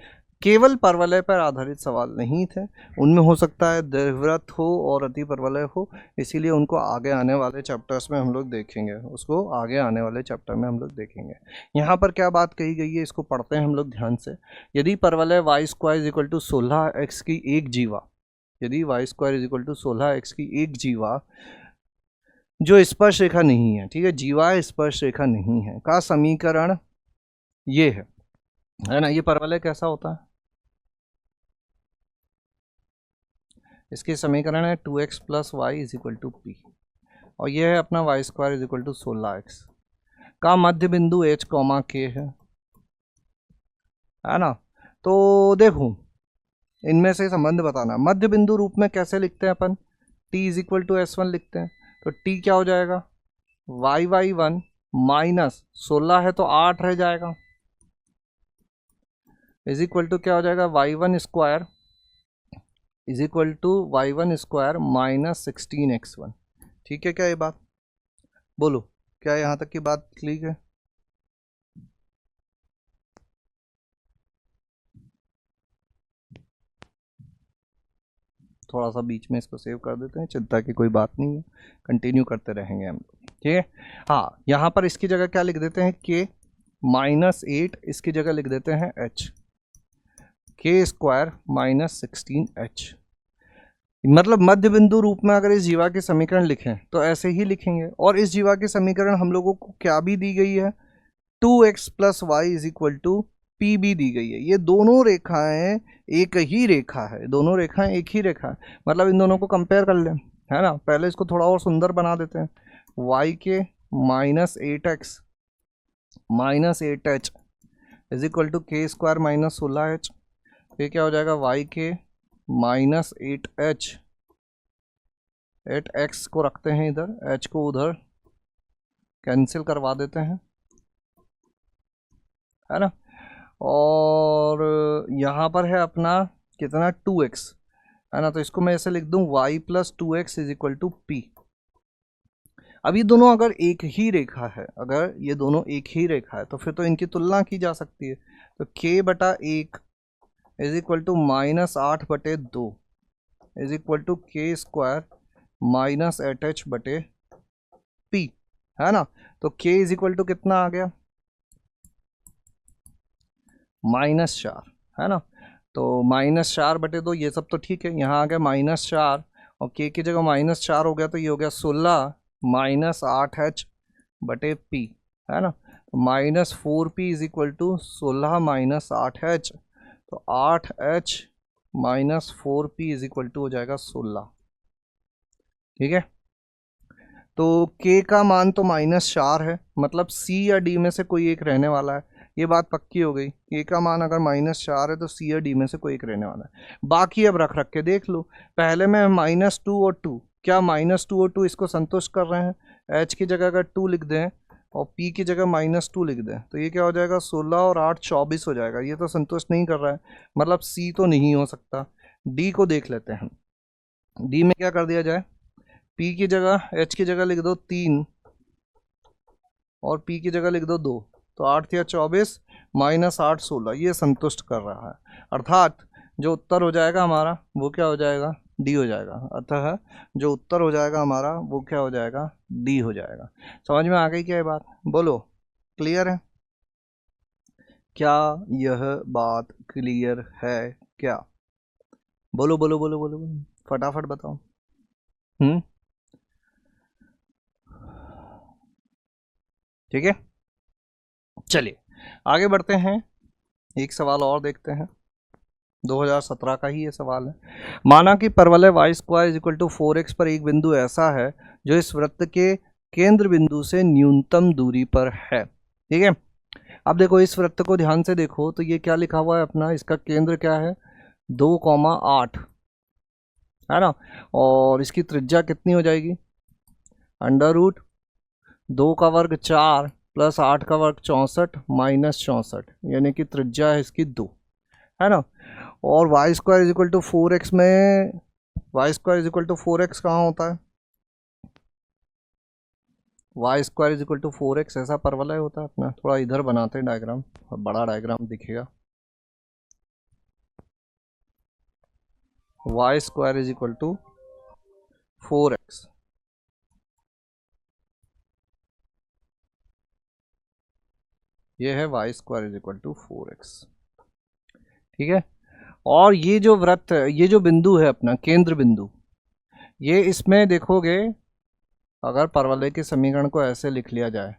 केवल परवलय पर आधारित सवाल नहीं थे, उनमें हो सकता है दीर्घवृत्त हो और अति परवलय हो, इसीलिए उनको आगे आने वाले चैप्टर्स में हम लोग देखेंगे, उसको आगे आने वाले चैप्टर में हम लोग देखेंगे। यहाँ पर क्या बात कही गई है इसको पढ़ते हैं हम लोग ध्यान से। यदि परवलय y² = 16x की एक जीवा, यदि y² = 16x की एक जीवा जो स्पर्श रेखा नहीं है, ठीक है, जीवा स्पर्श रेखा नहीं है, का समीकरण ये है ना। ये परवलय कैसा होता है, इसके समीकरण है 2x + y = p, और ये है अपना y² = 16x का मध्य बिंदु h, k है ना। तो देखो इनमें से संबंध बताना, मध्य बिंदु रूप में कैसे लिखते हैं अपन, t = s1 लिखते हैं, तो t क्या हो जाएगा, y1 -16 है तो 8 रह जाएगा, इज इक्वल टू क्या हो जाएगा, y1² -16x1। ठीक है क्या ये बात, बोलो क्या यहाँ तक की बात क्लियर है। थोड़ा सा बीच में इसको सेव कर देते हैं, चिंता की कोई बात नहीं है, कंटिन्यू करते रहेंगे हम लोग। ठीक है, हाँ यहाँ पर इसकी जगह क्या लिख देते हैं, k -8, इसकी जगह लिख देते हैं h, k² -16h, मतलब मध्य बिंदु रूप में अगर इस जीवा के समीकरण लिखें तो ऐसे ही लिखेंगे। और इस जीवा के समीकरण हम लोगों को क्या भी दी गई है, 2x + y = p भी दी गई है। ये दोनों रेखाएं एक ही रेखा है, दोनों रेखाएं एक ही रेखा है, मतलब इन दोनों को कंपेयर कर लें, है ना। पहले इसको थोड़ा और सुंदर बना देते हैं, y K -8x minus 8h is equal to K square minus 16h। ये क्या हो जाएगा, वाई के माइनस 8h, 8x को रखते हैं इधर, h को उधर कैंसिल करवा देते हैं, है ना। और यहाँ पर है अपना कितना 2x, है ना। तो इसको मैं ऐसे लिख दूँ y plus 2x is equal to p। अब ये दोनों अगर एक ही रेखा है, अगर ये दोनों एक ही रेखा है तो फिर तो इनकी तुलना की जा सकती है। तो k बटा 1 इज इक्वल टू माइनस 8 बटे 2 is equal to K square minus 8h बटे p, है ना। तो k इज इक्वल टू कितना आ गया, -4, है ना। तो -4 बटे 2, ये सब तो ठीक है, यहाँ आ गया -4 और k की जगह -4 हो गया तो ये हो गया 16 माइनस 8h बटे p, है ना। तो -4p is equal to 16 minus 8h, तो 8h minus 4p is equal to हो जाएगा 16, ठीक है। तो k का मान तो -4 है, मतलब c या d में से कोई एक रहने वाला है, ये बात पक्की हो गई। k का मान अगर -4 है तो c या d में से कोई एक रहने वाला है। बाकी अब रख के देख लो, पहले में -2 और 2, क्या -2 और 2 इसको संतुष्ट कर रहे हैं। h की जगह अगर 2 लिख दें और p की जगह -2 लिख दें तो ये क्या हो जाएगा, 16 और 8 24 हो जाएगा। ये तो संतुष्ट नहीं कर रहा है, मतलब c तो नहीं हो सकता। d को देख लेते हैं, d में क्या कर दिया जाए, p की जगह h की जगह लिख दो 3 और p की जगह लिख दो 2, तो 8 या 24 माइनस 8 16, ये संतुष्ट कर रहा है। अर्थात जो उत्तर हो जाएगा हमारा वो क्या हो जाएगा, डी हो जाएगा। अतः जो उत्तर हो जाएगा हमारा वो क्या हो जाएगा, डी हो जाएगा। समझ में आ गई क्या ये बात, बोलो क्लियर है क्या, यह बात क्लियर है क्या, बोलो बोलो बोलो बोलो, बोलो फटाफट बताओ। ठीक है, चलिए आगे बढ़ते हैं, एक सवाल और देखते हैं। 2017 का ही ये सवाल है। माना कि परवलय Y square is equal to 4x पर एक बिंदु ऐसा है जो इस वृत्त के केंद्र बिंदु से न्यूनतम दूरी पर है, ठीक है। अब देखो इस वृत्त को ध्यान से देखो, तो ये क्या लिखा हुआ है अपना, इसका केंद्र क्या है 2,8, है ना। और इसकी त्रिज्या कितनी हो जाएगी, √2 का वर्ग 4 प्लस 8 का वर्ग 64 माइनस 64, यानी कि त्रिज्या है इसकी 2, है ना। और Y square is equal to 4x में, Y square is equal to 4x कहाँ होता है, Y square is equal to 4x ऐसा परवलय होता है अपना। थोड़ा इधर बनाते हैं डायग्राम, बड़ा डायग्राम दिखेगा। Y square is equal to 4x, ये है Y square is equal to 4x, ठीक है। और ये जो वृत्त, ये जो बिंदु है अपना केंद्र बिंदु, ये इसमें देखोगे अगर परवलय के समीकरण को ऐसे लिख लिया जाए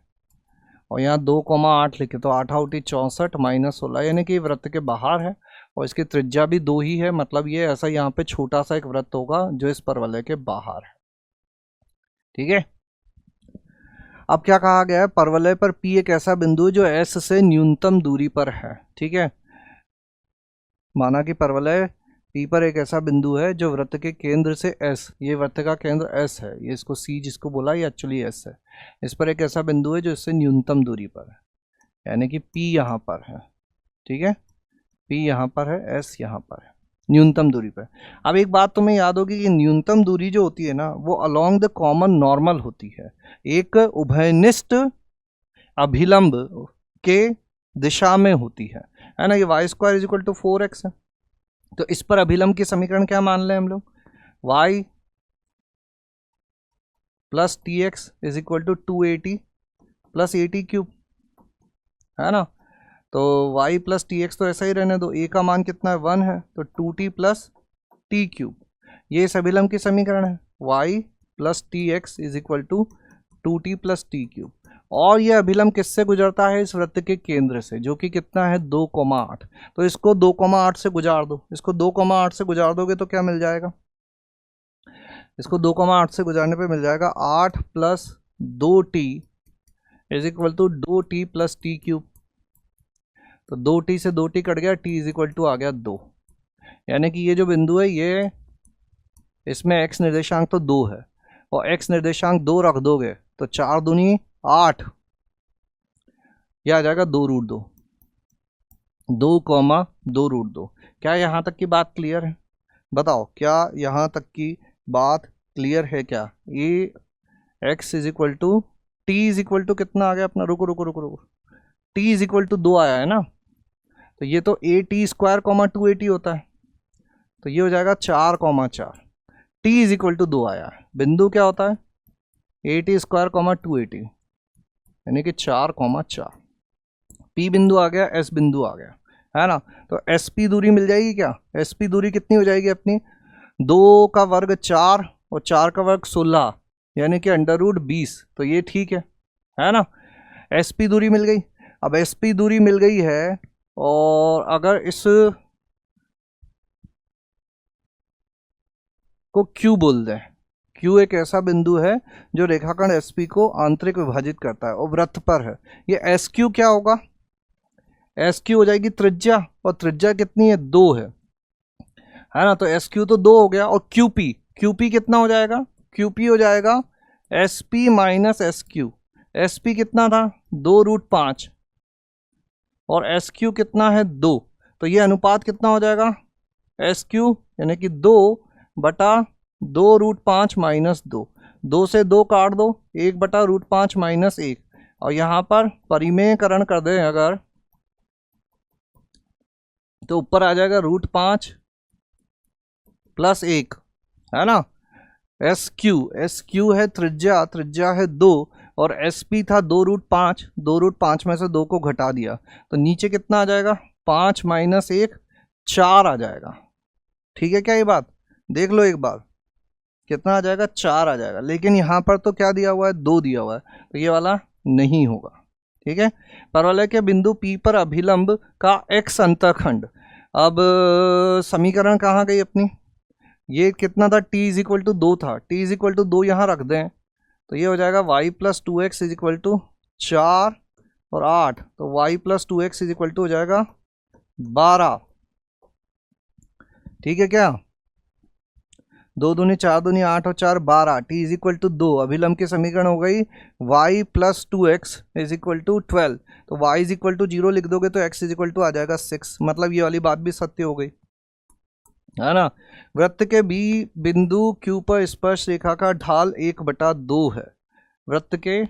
और यहाँ 2,8 लिखे तो 8 आउटी 64 माइनस 16, यानी कि वृत्त के बाहर है और इसकी त्रिज्या भी 2 ही है, मतलब ये ऐसा यहाँ पे छोटा सा एक वृत्त होगा जो इस परवलय के बाहर है, ठीक है। अब क्या कहा गया है, परवलय पर P एक ऐसा बिंदु है जो S से न्यूनतम दूरी पर है, ठीक है। माना कि परवलय P पर एक ऐसा बिंदु है जो वृत्त के केंद्र से S, ये वृत्त का केंद्र S है, ये इसको C जिसको बोला ये एक्चुअली S है, इस पर एक ऐसा बिंदु है जो इससे न्यूनतम दूरी पर है, यानी कि P यहाँ पर है, ठीक है। P यहाँ पर है, S यहाँ पर है, न्यूनतम दूरी पर। अब एक बात तुम्हें याद होगी कि न्यूनतम दूरी जो होती है ना वो अलोंग द कॉमन नॉर्मल होती है, एक उभयनिष्ठ अभिलंब के दिशा में होती है ना। ये Y square is equal to 4x है, तो इस पर अभिलंब की समीकरण क्या मान लें हम लोग, y plus T X is equal to 280 plus 80 cube, है ना। तो y प्लस टी एक्स तो ऐसा ही रहने दो, a का मान कितना है 1 है, तो 2t प्लस टी क्यूब, ये इस अभिलंब की समीकरण है, y plus T X is equal to 2t plus T cube. और यह अभिलंब किससे गुजरता है, इस वृत्त के केंद्र से, जो कि कितना है 2,8। तो इसको 2,8 से गुजार दो, इसको 2,8 से गुजार दोगे तो क्या मिल जाएगा, इसको 2,8 से गुजारने पे मिल जाएगा 8 plus 2t is equal to 2t plus T cube. तो 2t से 2t कट गया, t इज इक्वल टू आ गया 2। यानी कि ये जो बिंदु है ये, इसमें x निर्देशांक तो 2 है और x निर्देशांक 2 रख दोगे तो 4 दूनी 8, यह आ जाएगा 2√2, 2,2√2। क्या यहाँ तक की बात क्लियर है? बताओ, क्या यहाँ तक की बात क्लियर है क्या? ये x is equal to T is equal to कितना आ गया अपना? रुको रुको रुको रुको, t इज इक्वल टू 2 आया है ना, तो ये तो AT स्क्वायर 2AT होता है, तो ये हो जाएगा 4,4। t इज इक्वल टू 2 आया है, बिंदु क्या होता है? AT स्क्वायर 2AT, यानी कि 4,4। P बिंदु आ गया, S बिंदु आ गया, है ना। तो SP दूरी मिल जाएगी क्या? SP दूरी कितनी हो जाएगी अपनी? 2 का वर्ग 4 और 4 का वर्ग 16, यानी कि √20। तो ये ठीक है ना। SP दूरी मिल गई। अब SP दूरी मिल गई है, और अगर इस को Q बोल दें, Q एक ऐसा बिंदु है जो रेखाखंड SP को आंतरिक विभाजित करता है और वृत्त पर है। ये SQ क्या होगा? SQ हो जाएगी त्रिज्या, और त्रिज्या कितनी है? 2 है ना। तो SQ तो 2 हो गया, और QP कितना हो जाएगा? QP हो जाएगा SP माइनस SQ। SP कितना था? 2√5, और SQ कितना है? 2। तो ये अनुपात कितना हो जाएगा? SQ यानी कि 2/2√5 माइनस 2, 2 से 2 काट दो, 1/√5 माइनस 1, और यहाँ पर परिमेयकरण कर दें अगर, तो ऊपर आ जाएगा √5 प्लस 1, है ना। SQ है त्रिज्या, त्रिज्या है 2, और SP था 2√5, 2√5 में से 2 को घटा दिया, तो नीचे कितना आ जाएगा? 5 माइनस 1, 4 आ जाएगा। ठीक है क्या ये बात? देख लो एक बार, कितना आ जाएगा? 4 आ जाएगा। लेकिन यहाँ पर तो क्या दिया हुआ है? 2 दिया हुआ है, तो ये वाला नहीं होगा। ठीक है। परवलय के बिंदु P पर अभिलंब का x अंतःखंड। अब समीकरण कहाँ गई अपनी? ये कितना था? t इज इक्वल टू 2 था, t इज इक्वल टू 2 यहाँ रख दें, तो ये हो जाएगा y plus 2x is equal to 4 और 8, तो y plus 2x is equal to हो जाएगा 12। ठीक है क्या? 2 दूनी 4 दूनी 8 और 4 12, t इज इक्वल टू 2। अभिलंब की समीकरण हो गई y plus 2x is equal to 12, तो y इज इक्वल टू 0 लिख दोगे तो x इज इक्वल टू आ जाएगा 6। मतलब ये वाली बात भी सत्य हो गई, है ना। वृत्त के B बिंदु Q पर स्पर्श रेखा का ढाल 1/2 है। वृत्त के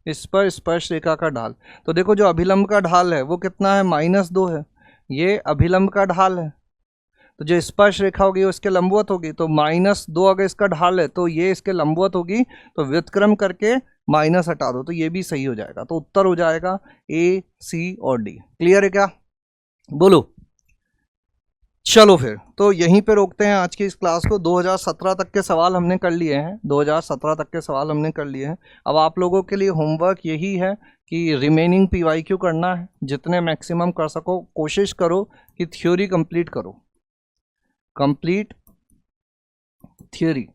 इस पर स्पर्श रेखा का ढाल, तो देखो जो अभिलंब का ढाल है वो कितना है? -2 है। ये अभिलंब का ढाल है, तो जो स्पर्श रेखा होगी वो इसके लंबवत होगी, तो -2 अगर इसका ढाल है तो ये इसके लंबवत होगी, तो व्युत्क्रम करके माइनस हटा दो तो ये भी सही हो जाएगा। तो उत्तर हो जाएगा A, C और D। क्लियर है क्या? बोलो। चलो फिर तो यहीं पे रोकते हैं आज की इस क्लास को। 2017 तक के सवाल हमने कर लिए हैं, 2017 तक के सवाल हमने कर लिए हैं। अब आप लोगों के लिए होमवर्क यही है कि रिमेनिंग PYQ करना है, जितने मैक्सिमम कर सको कोशिश करो कि थ्योरी कंप्लीट करो, कंप्लीट थ्योरी।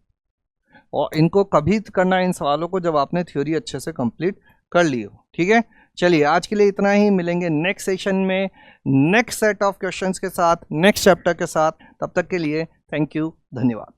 और इनको कभी करना है इन सवालों को जब आपने थ्योरी अच्छे से कंप्लीट कर ली हो। ठीक है, चलिए आज के लिए इतना ही। मिलेंगे नेक्स्ट सेशन में नेक्स्ट सेट ऑफ क्वेश्चंस के साथ, नेक्स्ट चैप्टर के साथ। तब तक के लिए थैंक यू, धन्यवाद।